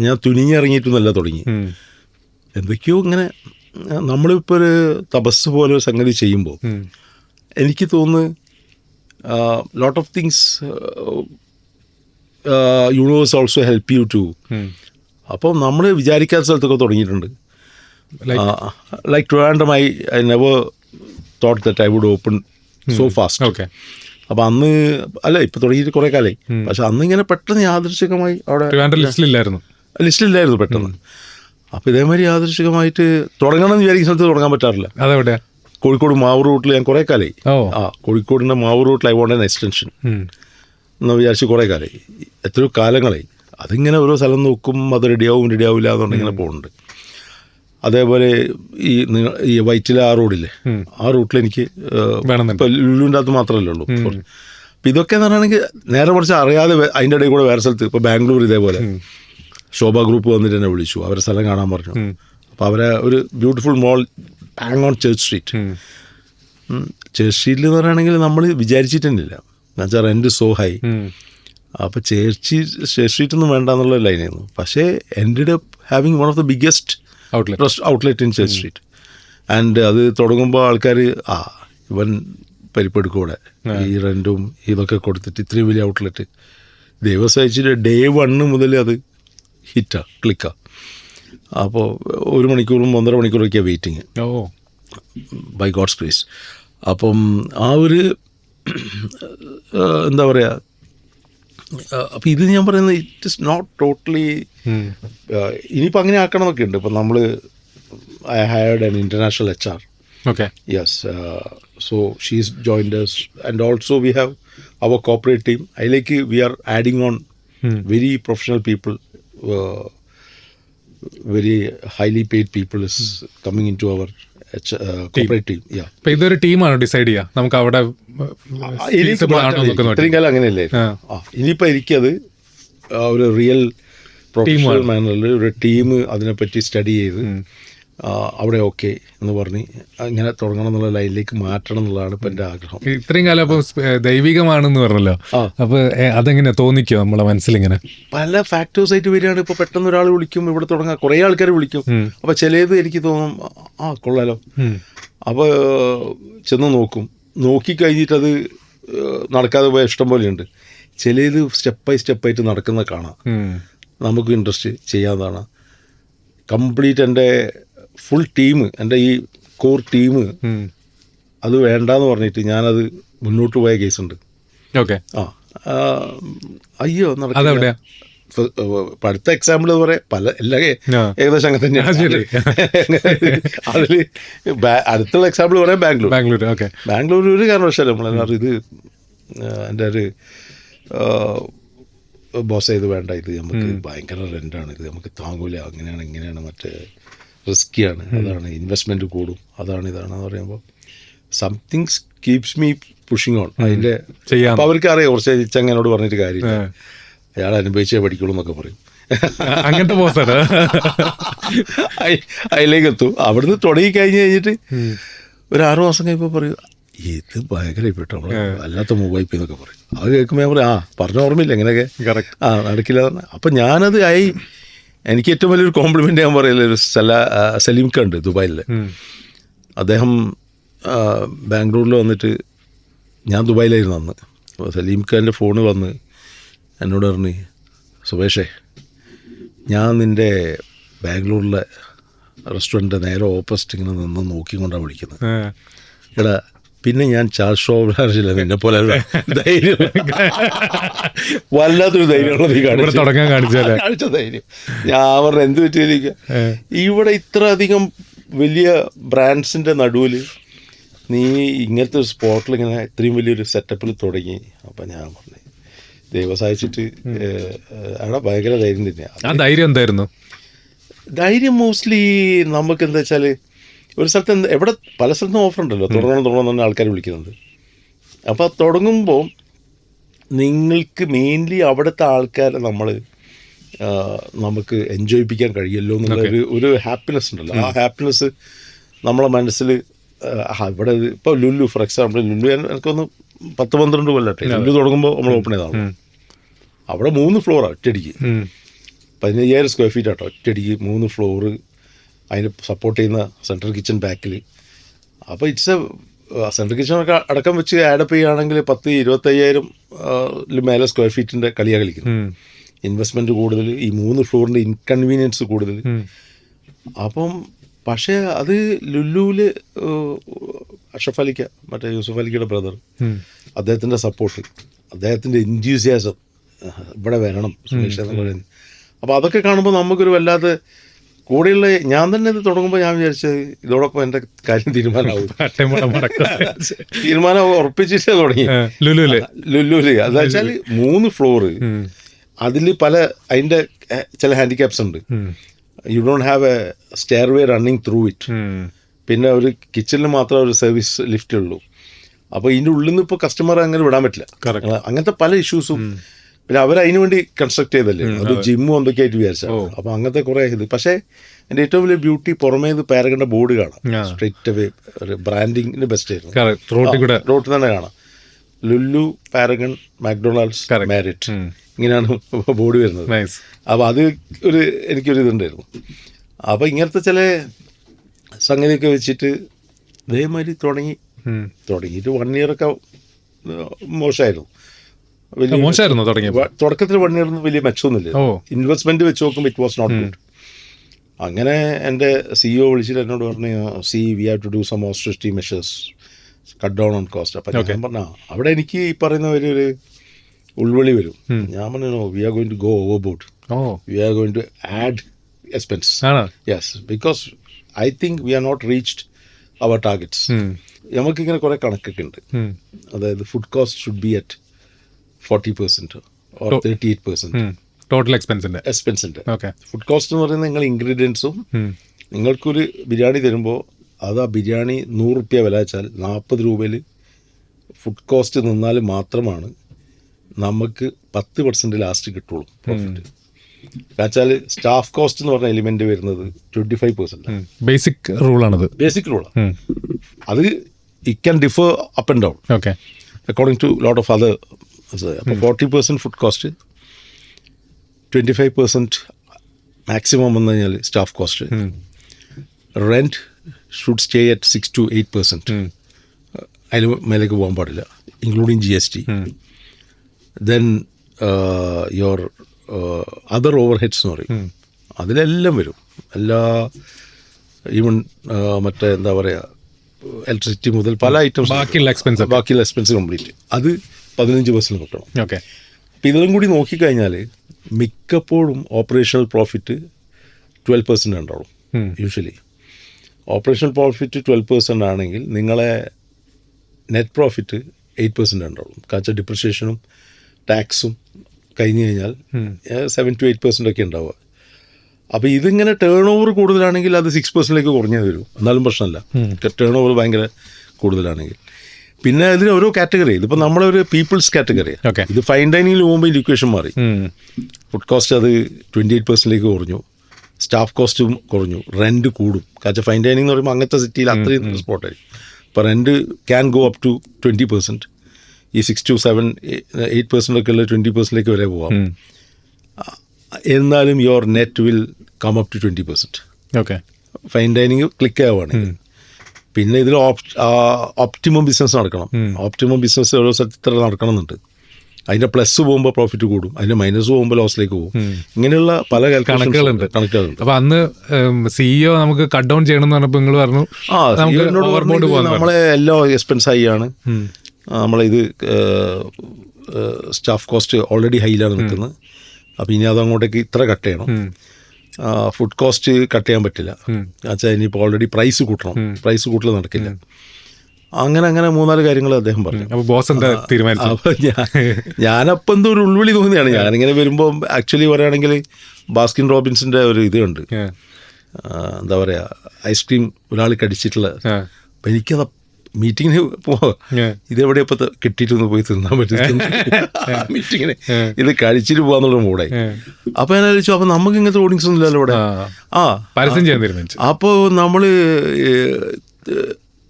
ഞാൻ തുനിഞ്ഞിറങ്ങിയിട്ടൊന്നുമല്ല തുടങ്ങി. എന്തൊക്കെയോ ഇങ്ങനെ നമ്മളിപ്പോൾ ഒരു തപസ് പോലെ ഒരു സംഗതി ചെയ്യുമ്പോൾ എനിക്ക് തോന്നുന്നു lot of things universe also help you too. അപ്പം നമ്മൾ വിചാരിക്കാത്ത സ്ഥലത്തൊക്കെ തുടങ്ങിയിട്ടുണ്ട്. Like Trivandrum I never thought that I would open so fast. അപ്പം അന്ന് അല്ല ഇപ്പം തുടങ്ങിയിട്ട് കുറേ കാലമായി, പക്ഷെ അന്ന് ഇങ്ങനെ പെട്ടെന്ന് യാദൃശ്ചികമായി അവിടെ ലിസ്റ്റിലില്ലായിരുന്നു പെട്ടെന്ന്. അപ്പം ഇതേമാതിരി യാദൃശ്ചികമായിട്ട് തുടങ്ങണമെന്ന് വിചാരിക്കുന്ന സ്ഥലത്ത് തുടങ്ങാൻ പറ്റാറില്ല. അതെവിടെയാ? കോഴിക്കോട് മാവൂർ റൂട്ടിൽ ഞാൻ കുറേ കാലമായി. കോഴിക്കോടിൻ്റെ മാവൂർ റൂട്ടിൽ ഐ വോണ്ട് ആൻ എക്സ്റ്റൻഷൻ എന്ന് വിചാരിച്ച് കുറേ കാലമായി, എത്രയോ കാലങ്ങളായി. അതിങ്ങനെ ഓരോ സ്ഥലം നോക്കും, അത് റെഡിയാവില്ല എന്നുണ്ടെങ്കിൽ പോകുന്നുണ്ട്. അതേപോലെ ഈ വൈറ്റില ആ റോഡില്ലേ, ആ റൂട്ടിൽ എനിക്ക് ഇപ്പം ലുലുവിൻ്റെ അകത്ത് മാത്രമല്ലേ ഉള്ളൂ. അപ്പം ഇതൊക്കെ എന്ന് പറയുകയാണെങ്കിൽ നേരെ മറിച്ച് അറിയാതെ അതിൻ്റെ ഇടയിൽ കൂടെ വേറെ സ്ഥലത്ത് ഇപ്പോൾ ബാംഗ്ലൂർ ഇതേപോലെ ശോഭ ഗ്രൂപ്പ് വന്നിട്ട് എന്നെ വിളിച്ചു, അവരെ സ്ഥലം കാണാൻ പറഞ്ഞു. അപ്പോൾ അവരെ ഒരു beautiful mall hang on Church Street. Church സ്ട്രീറ്റിൽ എന്ന് പറയുകയാണെങ്കിൽ നമ്മൾ വിചാരിച്ചിട്ടില്ല, എന്നുവെച്ചാൽ റെൻറ്റ് സോ ഹൈ. അപ്പോൾ ചേർച്ച് സ്ട്രീറ്റ് ഒന്നും വേണ്ട എന്നുള്ള ലൈനായിരുന്നു. പക്ഷേ end up having one of the biggest outlet in Church Street. And അത് തുടങ്ങുമ്പോൾ ആൾക്കാർ ഇവൻ പരിപ്പെടുക്കൂടെ ഈ റെൻറ്റും ഇതൊക്കെ കൊടുത്തിട്ട് ഇത്രയും വലിയ ഔട്ട്ലെറ്റ് ദിവസം അയച്ചിട്ട് ഡേ 1 മുതൽ അത് ക്ലിക്കാ. അപ്പോൾ 1 മണിക്കൂറും 1.5 മണിക്കൂറൊക്കെയാണ് വെയിറ്റിങ്, ബൈ ഗോഡ്സ് ഗ്രേസ്. അപ്പം ആ ഒരു എന്താ പറയുക, അപ്പം ഇത് ഞാൻ പറയുന്നത് ഇറ്റ് ഇസ് നോട്ട് ടോട്ടലി. ഇനിയിപ്പോൾ അങ്ങനെ ആക്കണം എന്നൊക്കെ ഉണ്ട്. ഇപ്പം നമ്മൾ I hired an international HR. Okay. Yes. So she's joined us, and also we have our corporate team. I like we are adding on very professional people, very highly paid people is coming into our corporate team. Yeah. അപ്പോൾ ഇതൊരു ടീമാണ് decide ചെയ്യുക നമുക്ക് അവിടെ ഇത്രയും കാലം അങ്ങനെയല്ലേ. ഇനിയിപ്പോൾ എനിക്കത് ഒരു റിയൽ പ്രൊഫഷണൽ മാനറിൽ ഒരു ടീം അതിനെപ്പറ്റി സ്റ്റഡി ചെയ്ത് അവിടെ ഓക്കെ എന്ന് പറഞ്ഞ് ഇങ്ങനെ തുടങ്ങണം എന്നുള്ള ലൈനിലേക്ക് മാറ്റണം എന്നുള്ളതാണ് ഇപ്പം എൻ്റെ ആഗ്രഹം. ഇത്രയും കാലം അപ്പോൾ ദൈവികമാണെന്ന് പറഞ്ഞല്ലോ, അപ്പോൾ അതെങ്ങനെയാ തോന്നിക്കോ നമ്മളെ മനസ്സിലിങ്ങനെ? പല ഫാക്ടേഴ്സ് ആയിട്ട് വരികയാണ്. ഇപ്പോൾ പെട്ടെന്ന് ഒരാൾ വിളിക്കും, ഇവിടെ തുടങ്ങാൻ കുറേ ആൾക്കാർ വിളിക്കും. അപ്പോൾ ചിലത് എനിക്ക് തോന്നും കൊള്ളാലോ, അപ്പോൾ ചെന്ന് നോക്കിക്കഴിഞ്ഞിട്ടത് നടക്കാതെ പോയ ഇഷ്ടം പോലെയുണ്ട്. ചിലത് സ്റ്റെപ്പായിട്ട് നടക്കുന്ന കാണാം, നമുക്ക് ഇൻട്രസ്റ്റ് ചെയ്യാതാണ്. കംപ്ലീറ്റ് എൻ്റെ ഫുൾ ടീം, എൻ്റെ ഈ കോർ ടീം അത് വേണ്ടാന്ന് പറഞ്ഞിട്ട് ഞാനത് മുന്നോട്ട് പോയ കേസുണ്ട്. ഓക്കെ. അയ്യോ നടക്കില്ല. അടുത്ത എക്സാമ്പിൾ എന്ന് പറയാം, എല്ലാ ഏകദേശം അങ്ങനെ തന്നെയാണ്. അതിൽ അടുത്തുള്ള എക്സാമ്പിൾ പറയാം ബാംഗ്ലൂർ. ബാംഗ്ലൂർ ഒരു കാരണവശാലും നമ്മളെല്ലാവരും ഇത് എൻ്റെ ഒരു ബോസ് ഇത് വേണ്ട, ഇത് നമുക്ക് ഭയങ്കര റെൻ്റാണ്, ഇത് നമുക്ക് താങ്ങൂല, അങ്ങനെയാണ് ഇങ്ങനെയാണ്, മറ്റേ റിസ്ക്കിയാണ്, അതാണ് ഇൻവെസ്റ്റ്മെൻറ്റ് കൂടും, അതാണ് ഇതാണെന്ന് പറയുമ്പോൾ somethings keeps me pushing on. അതിൻ്റെ അപ്പോൾ അവർക്ക് അറിയാം, കുറച്ച് ചങ്ങനോട് പറഞ്ഞിട്ട് കാര്യമില്ല, അയാൾ അനുഭവിച്ചേ പഠിക്കുള്ളൂ എന്നൊക്കെ പറയും. അങ്ങനത്തെ ബോസാണ്. അതിലേക്ക് എത്തും. അവിടുന്ന് തുടങ്ങി കഴിഞ്ഞിട്ട് ഒരു 6 മാസം കഴിയുമ്പോൾ പറയും ഇത് ഭയങ്കരമായിട്ടോ നമ്മൾ അല്ലാത്ത മൂവായിപ്പ് എന്നൊക്കെ പറയും. അത് കേൾക്കുമ്പോൾ ഞാൻ പറയും പറഞ്ഞ ഓർമ്മയില്ല ഇങ്ങനെയൊക്കെ നടക്കില്ല. അപ്പം ഞാനത് എനിക്ക് ഏറ്റവും വലിയൊരു കോംപ്ലിമെൻ്റ് ഞാൻ പറയില്ല, ഒരു സലീംക്ക ഉണ്ട് ദുബായിൽ. അദ്ദേഹം ബാംഗ്ലൂരിൽ വന്നിട്ട്, ഞാൻ ദുബായിലായിരുന്നു അന്ന്. അപ്പോൾ സലീംഖാൻ്റെ ഫോണ് വന്ന് എന്നോട് പറഞ്ഞു, സുബേഷേ ഞാൻ നിൻ്റെ ബാംഗ്ലൂരിലെ റെസ്റ്റോറൻറ്റ് നേരെ ഓപ്പോസിറ്റ് ഇങ്ങനെ നിന്ന് നോക്കിക്കൊണ്ടാണ് വിളിക്കുന്നത്. എടാ പിന്നെ ഞാൻ ചാർജ് ഷോപ്പില്ല, നിന്നെ പോലെ ധൈര്യം വല്ലാത്തൊരു ധൈര്യമുള്ളത് കാണിച്ച ധൈര്യം. ഞാൻ പറഞ്ഞ എന്ത് പറ്റിയിരിക്കുക, ഇവിടെ ഇത്ര അധികം വലിയ ബ്രാൻഡ്സിൻ്റെ നടുവിൽ നീ ഇങ്ങനത്തെ ഒരു സ്പോട്ടിൽ ഇങ്ങനെ ഇത്രയും വലിയൊരു സെറ്റപ്പിൽ തുടങ്ങി. അപ്പം ഞാൻ പറഞ്ഞു ദൈവം സഹായിച്ചിട്ട് അവിടെ ഭയങ്കര ധൈര്യം തന്നെയാണ്. ധൈര്യം എന്തായിരുന്നു? ധൈര്യം മോസ്റ്റ്ലി നമുക്ക് എന്താ വെച്ചാൽ, ഒരു സ്ഥലത്ത് എവിടെ പല സ്ഥലത്തും ഓഫർ ഉണ്ടല്ലോ, തുടങ്ങണം തന്നെ ആൾക്കാർ വിളിക്കുന്നുണ്ട്. അപ്പോൾ തുടങ്ങുമ്പോൾ നിങ്ങൾക്ക് മെയിൻലി അവിടുത്തെ ആൾക്കാരെ നമുക്ക് എൻജോയ്പ്പിക്കാൻ കഴിയല്ലോ എന്നുള്ള ഒരു ഹാപ്പിനെസ് ഉണ്ടല്ലോ. ആ ഹാപ്പിനെസ് നമ്മളെ മനസ്സിൽ ഇവിടെ ഇപ്പോൾ ലുല്ലു ഫോർ എക്സാമ്പിൾ, ലുല്ലു എനിക്കൊന്ന് 10-12 കൊല്ലട്ടെ ലുല്ലു തുടങ്ങുമ്പോൾ നമ്മൾ ഓപ്പൺ ചെയ്തതാണ്. അവിടെ 3 ഫ്ലോറാണ് ഒറ്റയടിക്ക്, 15,000 സ്ക്വയർ ഫീറ്റ് ആട്ടോ ഒറ്റയടിക്ക് 3 ഫ്ലോറ്, അതിന് സപ്പോർട്ട് ചെയ്യുന്ന സെൻട്രൽ കിച്ചൺ ബാക്കിൽ. അപ്പോൾ ഇറ്റ്സ് സെൻട്രൽ കിച്ചണൊക്കെ അടക്കം വെച്ച് ആഡപ്പ് ചെയ്യുകയാണെങ്കിൽ 10,000-25,000 മേലെ സ്ക്വയർ ഫീറ്റിൻ്റെ കളിയാണ് കളിക്കുന്നത്. ഇൻവെസ്റ്റ്മെൻറ്റ് കൂടുതൽ, ഈ 3 ഫ്ലോറിൻ്റെ ഇൻകൺവീനിയൻസ് കൂടുതൽ. അപ്പം പക്ഷേ അത് ലുല്ലുവിൽ അഷ്റഫ് അലിക്ക, മറ്റേ യൂസുഫ് അലിക്കയുടെ ബ്രദർ, അദ്ദേഹത്തിൻ്റെ സപ്പോർട്ട്, അദ്ദേഹത്തിൻ്റെ എൻത്യൂസിയാസം, ഇവിടെ വരണം സുമേഷ് എന്ന് പറയുന്നത്. അപ്പോൾ അതൊക്കെ കാണുമ്പോൾ നമുക്കൊരു വല്ലാതെ കൂടെയുള്ള, ഞാൻ തന്നെ ഇത് തുടങ്ങുമ്പോൾ ഞാൻ വിചാരിച്ചത് ഇതോടൊപ്പം എൻ്റെ കാര്യം തീരുമാനമാവും. തീരുമാനം ഉറപ്പിച്ചിട്ടേ തുടങ്ങി ലുല്ലുവിൽ. അതെന്ന് വെച്ചാൽ 3 ഫ്ലോറ്, അതിൽ അതിൻ്റെ ചില ഹാൻഡിക്യാപ്സ് ഉണ്ട്. You don't have A stairway running through it. പിന്നെ ഒരു കിച്ചണിൽ മാത്രമേ ഒരു സർവീസ് ലിഫ്റ്റ് ഉള്ളൂ. അപ്പോൾ ഇതിൻ്റെ ഉള്ളിൽ നിന്ന് ഇപ്പോൾ കസ്റ്റമർ അങ്ങനെ വിടാൻ പറ്റില്ല. അങ്ങനത്തെ പല ഇഷ്യൂസും. പിന്നെ അവരതിനു വേണ്ടി കൺസ്ട്രക്ട് ചെയ്തല്ലേ, ഒരു ജിമ്മും എന്തൊക്കെയായിട്ട് വിചാരിച്ചാൽ. അപ്പോൾ അങ്ങനത്തെ കുറേ ഇത്. പക്ഷേ എൻ്റെ ഏറ്റവും വലിയ ബ്യൂട്ടി പുറമേ ഇത് പാരഗണിൻ്റെ ബോർഡ് കാണാം, സ്ട്രെയിറ്റ് അവേ ഒരു ബ്രാൻഡിങ്ങിന് ബെസ്റ്റ് ആയിരുന്നു. റോട്ടിൽ തന്നെ കാണാം ലുല്ലു, പാരഗൺ, മാക്ഡൊണാൾഡ്സ്, മാരിറ്റ്, ഇങ്ങനെയാണ് ബോർഡ് വരുന്നത്. അപ്പോൾ അത് എനിക്കൊരു ഇതുണ്ടായിരുന്നു. അപ്പോൾ ഇങ്ങനത്തെ ചില സംഗതിയൊക്കെ വെച്ചിട്ട് ഇതേമാതിരി തുടങ്ങിയിട്ട് 1 ഇയറൊക്കെ മോശമായിരുന്നു. തുടക്കത്തിൽ 1 ഇയർ വലിയ മെച്ചമൊന്നുമില്ല. ഇൻവെസ്റ്റ്മെന്റ് വെച്ച് നോക്കുമ്പോൾ ഇറ്റ് വാസ് നോട്ട് ഗുഡ്. അങ്ങനെ എൻ്റെ CEO വിളിച്ചിട്ട് എന്നോട് പറഞ്ഞു, we have to do some austerity measures, cut down on cost. അപ്പം ഞാൻ പറഞ്ഞാൽ അവിടെ എനിക്ക് ഈ പറയുന്ന ഒരു ഉൾവിളി വരും. ഞാൻ പറഞ്ഞു we are going to go overboard, we are going to add expense. Yes, because I think we are not reached our targets. നമുക്കിങ്ങനെ കുറേ കണക്കൊക്കെ ഉണ്ട്. അതായത് food cost should be at 40% or 38% total എക്സ്പെൻസിൻ്റെ. ഫുഡ് കോസ്റ്റ് എന്ന് പറയുന്നത് നിങ്ങൾ ഇൻഗ്രീഡിയൻസും, നിങ്ങൾക്കൊരു ബിരിയാണി തരുമ്പോൾ അത് ആ ബിരിയാണി 100 രൂപ വില വെച്ചാൽ 40 രൂപയിൽ ഫുഡ് കോസ്റ്റ് നിന്നാൽ മാത്രമാണ് നമുക്ക് 10% ലാസ്റ്റ് കിട്ടുള്ളൂ പ്രോഫിറ്റ്. വെച്ചാൽ സ്റ്റാഫ് കോസ്റ്റ് എന്ന് പറഞ്ഞ എലിമെന്റ് വരുന്നത് 25%. ബേസിക് റൂളാണത്. ബേസിക് റൂളാണ്. അത് it can differ up and down okay according to lot of other. അപ്പോൾ 40% ഫുഡ് കോസ്റ്റ്, 25% മാക്സിമം വന്നു കഴിഞ്ഞാൽ staff cost. Rent should stay at 6 to 8%. അതിന് മേലേക്ക് പോകാൻ പാടില്ല, including GST. Then your other over heads എന്ന് പറയും, അതിലെല്ലാം വരും. എല്ലാ ഈവൻ മറ്റേ എന്താ പറയുക, ഇലക്ട്രിസിറ്റി മുതൽ പല ഐറ്റംസ്, ബാക്കിയുള്ള എക്സ്പെൻസ് കംപ്ലീറ്റ് അത് 15% കിട്ടണം. ഓക്കെ. അപ്പം ഇതെല്ലാം കൂടി നോക്കിക്കഴിഞ്ഞാൽ മിക്കപ്പോഴും ഓപ്പറേഷണൽ പ്രോഫിറ്റ് 12% ഉണ്ടാവും യൂഷ്വലി. ഓപ്പറേഷണൽ പ്രോഫിറ്റ് 12% ആണെങ്കിൽ നിങ്ങളെ നെറ്റ് പ്രോഫിറ്റ് 8% ഉണ്ടാവും. കാരണം ഡിപ്രിസിയേഷനും ടാക്സും കഴിഞ്ഞ് കഴിഞ്ഞാൽ 7 to 8% ഒക്കെ ഉണ്ടാവുക. അപ്പോൾ ഇതിങ്ങനെ ടേൺ ഓവർ കൂടുതലാണെങ്കിൽ അത് 6%ലേക്ക് കുറഞ്ഞേ വരും, എന്നാലും പ്രശ്നമല്ല. ടേൺ ഓവർ ഭയങ്കര കൂടുതലാണെങ്കിൽ പിന്നെ അതിന് ഓരോ കാറ്റഗറി. ഇതിപ്പോൾ നമ്മളൊരു പീപ്പിൾസ് കാറ്റഗറിയാണ്. ഇത് ഫൈൻ ഡൈനിങ്ങിൽ പോകുമ്പോൾ ഈ ഇക്വേഷൻ മാറി. ഫുഡ് കോസ്റ്റ് അത് 28%ലേക്ക് കുറഞ്ഞു, സ്റ്റാഫ് കോസ്റ്റും കുറഞ്ഞു, റെൻറ്റ് കൂടും. കാരണം ഫൈൻ ഡൈനിങ് എന്ന് പറയുമ്പോൾ അങ്ങനത്തെ സിറ്റിയിൽ അത്രയും സ്പോട്ടായിരിക്കും. അപ്പോൾ rent can go up to 20%. ഈ 6 to 7, 8% ഒക്കെ ഉള്ള 20%ലേക്ക് വരെ പോവാം. എന്നാലും your net will come up to 20%. Okay. Fine dining click ആവുകയാണെങ്കിൽ. പിന്നെ ഇതിൽ ഓപ്റ്റിമം ബിസിനസ് നടക്കണം. ഓപ്റ്റിമം ബിസിനസ് ഓരോ സ്ഥലത്ത് ഇത്ര നടക്കണമെന്നുണ്ട്. അതിൻ്റെ പ്ലസ് പോകുമ്പോൾ പ്രോഫിറ്റ് കൂടും, അതിൻ്റെ മൈനസ് പോകുമ്പോൾ ലോസിലേക്ക് പോകും. ഇങ്ങനെയുള്ള പല കണക്കുകളുണ്ട്. അപ്പോൾ അന്ന് CEO നമുക്ക് കട്ട് ഡൗൺ ചെയ്യണം എന്ന് പറഞ്ഞപ്പോൾ നിങ്ങൾ പറഞ്ഞു നമ്മളെ എല്ലാ എക്സ്പെൻസ് ഹൈയാണ്, നമ്മളിത് സ്റ്റാഫ് കോസ്റ്റ് ഓൾറെഡി ഹൈയിലാണ് നിൽക്കുന്നത്. അപ്പോൾ ഇനി അതങ്ങോട്ടേക്ക് ഇത്ര കട്ട് ചെയ്യണം. ഫുഡ് കോസ്റ്റ് കട്ട് ചെയ്യാൻ പറ്റില്ല, എന്നുവെച്ചാൽ ഇനിയിപ്പോൾ ഓൾറെഡി പ്രൈസ് കൂട്ടണം, പ്രൈസ് കൂട്ടൽ നടക്കില്ല. അങ്ങനെ 3-4 കാര്യങ്ങൾ അദ്ദേഹം പറഞ്ഞു. അപ്പോൾ ഞാനപ്പം എന്തോ ഒരു ഉൾവിളി തോന്നിയാണ്. ഞാനിങ്ങനെ വരുമ്പോൾ ആക്ച്വലി പറയുകയാണെങ്കിൽ ബാസ്കിൻ റോബിൻസിൻ്റെ ഒരു ഇതുണ്ട്, എന്താ പറയുക, ഐസ്ക്രീം ഒരാൾ കടിച്ചിട്ടുള്ള. അപ്പം എനിക്കത് മീറ്റിങ്ങിന് ഇതെവിടെ ഇപ്പം കിട്ടിയിട്ടൊന്ന് പോയി തിന്നാൻ പറ്റും മീറ്റിങ്ങിന് ഇത് കഴിച്ചിട്ട് പോകാന്നുള്ള മൂടായി. അപ്പോൾ ഞാൻ ചോദിച്ചു, അപ്പോൾ നമുക്ക് ഇങ്ങനത്തെ ഓഡിയൻസ് ഒന്നും ഇല്ലല്ലോ ഇവിടെ. പരസ്യം ചെയ്യാൻ തീരുമാനിച്ചു. അപ്പോൾ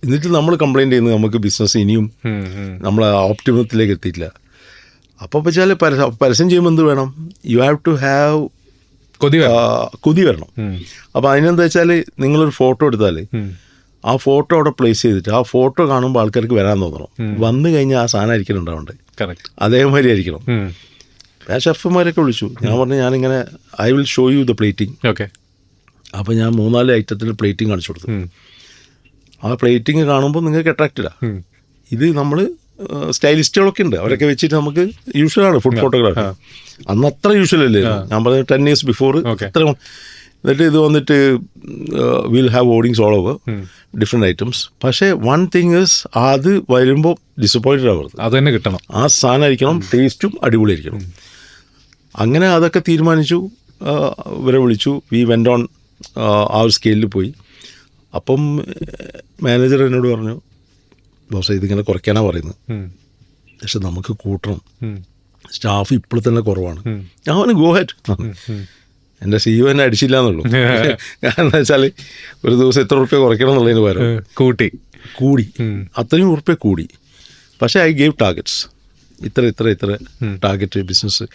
എന്നിട്ട് നമ്മൾ കംപ്ലൈൻറ്റ് ചെയ്യുന്നത് നമുക്ക് ബിസിനസ് ഇനിയും നമ്മൾ ഓപ്റ്റിമത്തിലേക്ക് എത്തിയിട്ടില്ല. അപ്പോൾ വെച്ചാൽ പരസ്യം ചെയ്യുമ്പോൾ എന്ത് വേണം, യു ഹാവ് ടു ഹാവ് കൊതി വരണം. അപ്പോൾ അതിനെന്താ വെച്ചാൽ നിങ്ങളൊരു ഫോട്ടോ എടുത്താൽ ആ ഫോട്ടോ അവിടെ പ്ലേസ് ചെയ്തിട്ട് ആ ഫോട്ടോ കാണുമ്പോൾ ആൾക്കാർക്ക് വരാൻ തോന്നണം. വന്നു കഴിഞ്ഞാൽ ആ സാധനം ആയിരിക്കണം ഉണ്ടാവേണ്ടത്, അതേമാതിരി ആയിരിക്കണം. ഞാൻ ഷെഫ്മാരൊക്കെ വിളിച്ചു. ഞാൻ പറഞ്ഞു ഞാനിങ്ങനെ I will show you the plating. Okay. അപ്പോൾ ഞാൻ 3-4 ഐറ്റത്തിൽ പ്ലേറ്റിംഗ് കാണിച്ചു കൊടുത്തു. ആ പ്ലേറ്റിംഗ് കാണുമ്പോൾ നിങ്ങൾക്ക് അട്രാക്റ്റഡാണ്. ഇത് നമ്മൾ സ്റ്റൈലിസ്റ്റുകളൊക്കെ ഉണ്ട്, അവരൊക്കെ വെച്ചിട്ട് നമുക്ക് യൂഷ്വലാണ് ഫുഡ് ഫോട്ടോഗ്രാഫി. അന്ന് അത്ര യൂഷ്വൽ അല്ലേ, ഞാൻ പറഞ്ഞത് 10 years ബിഫോർ അത്ര. എന്നിട്ട് ഇത് വന്നിട്ട് will have oddings all over different items. പക്ഷേ വൺ തിങ് ഇസ്, അത് വരുമ്പോൾ ഡിസപ്പോയിൻറ്റഡ് ആവരുത്, അത് തന്നെ കിട്ടണം. ആ സാധനമായിരിക്കണം, ടേസ്റ്റും അടിപൊളിയായിരിക്കണം. അങ്ങനെ അതൊക്കെ തീരുമാനിച്ചു. ഇവരെ വിളിച്ചു, വി വെൻ്റ് ഓൺ ആ ഒരു സ്കെയിലിൽ പോയി. അപ്പം മാനേജർ എന്നോട് പറഞ്ഞു, ബോസ് ഇതിങ്ങനെ കുറയ്ക്കാനാണ് പറയുന്നത്, പക്ഷെ നമുക്ക് കൂട്ടണം, സ്റ്റാഫ് ഇപ്പോൾ തന്നെ കുറവാണ്. ഞാൻ പറഞ്ഞു ഗോ ഹെഡ്. എൻ്റെ CEO എന്നെ അടിച്ചില്ല എന്നുള്ളൂ. കാരണം എന്താ വെച്ചാൽ ഒരു ദിവസം എത്ര ഉറുപ്പ്യ കുറയ്ക്കണം എന്നുള്ളതിന് പകരം കൂടി അത്രയും ഉറുപ്പ്യ കൂടി. പക്ഷേ ഐ ഗേവ് ടാർഗറ്റ്സ്, ഇത്ര target business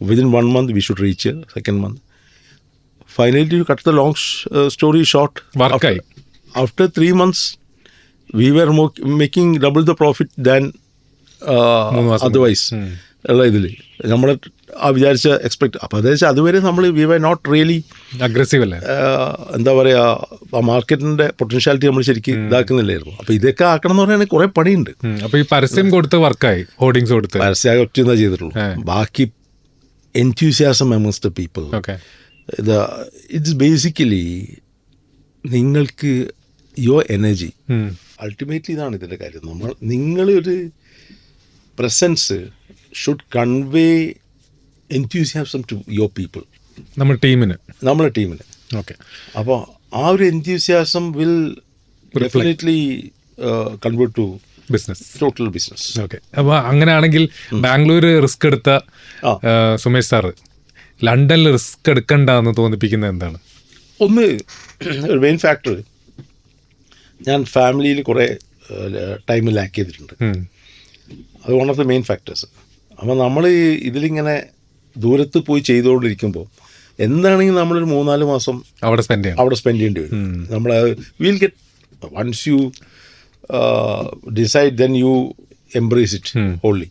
within 1 month we should reach, second month. Finally, to cut the long story short, after 3 months, we were making double the profit than otherwise. ഇതിൽ നമ്മൾ ആ വിചാരിച്ച എക്സ്പെക്ട്. അപ്പോൾ അതെന്ന് വെച്ചാൽ അതുവരെ നമ്മൾ we were not really aggressive അല്ലേ, എന്താ പറയുക, ആ മാർക്കറ്റിൻ്റെ പൊട്ടൻഷ്യാലിറ്റി നമ്മൾ ശരിക്കും ഇതാക്കുന്നില്ലായിരുന്നു. അപ്പോൾ ഇതൊക്കെ ആക്കണം എന്ന് പറയുകയാണെങ്കിൽ കുറേ പണിയുണ്ട്. അപ്പോൾ ഈ പരസ്യം കൊടുത്ത് വർക്കായി, ഹോർഡിങ്സ് കൊടുത്ത് പരസ്യം ഒറ്റ ചെയ്തിട്ടുള്ളൂ. ബാക്കി enthusiasm amongst the people. It's basically നിങ്ങൾക്ക് യുവർ എനർജി. അൾട്ടിമേറ്റ്ലി ഇതാണ് ഇതിൻ്റെ കാര്യം. നിങ്ങളൊരു presence should convey enthusiasm to your people. നമ്മുടെ ടീമിന്. ഓക്കെ. അപ്പോൾ ആ ഒരു enthusiasm will definitely convert to total business. Okay. അപ്പോൾ അങ്ങനെയാണെങ്കിൽ ബാംഗ്ലൂർ റിസ്ക് എടുത്ത സുമേഷ് സാറ് ലണ്ടനിൽ റിസ്ക് എടുക്കണ്ടെന്ന് തോന്നിപ്പിക്കുന്നത് എന്താണ്? ഒന്ന് ഒരു മെയിൻ ഫാക്ടർ, ഞാൻ ഫാമിലിയിൽ കുറേ ടൈം ലാക്ക് ചെയ്തിട്ടുണ്ട്. അത് one of the main factors. അപ്പോൾ നമ്മൾ ഇതിലിങ്ങനെ ദൂരത്ത് പോയി ചെയ്തുകൊണ്ടിരിക്കുമ്പോൾ എന്താണെങ്കിലും നമ്മളൊരു 3-4 മാസം അവിടെ സ്പെൻഡ് ചെയ്യേണ്ടി വരും. നമ്മൾ will get once you decide then you embrace it only.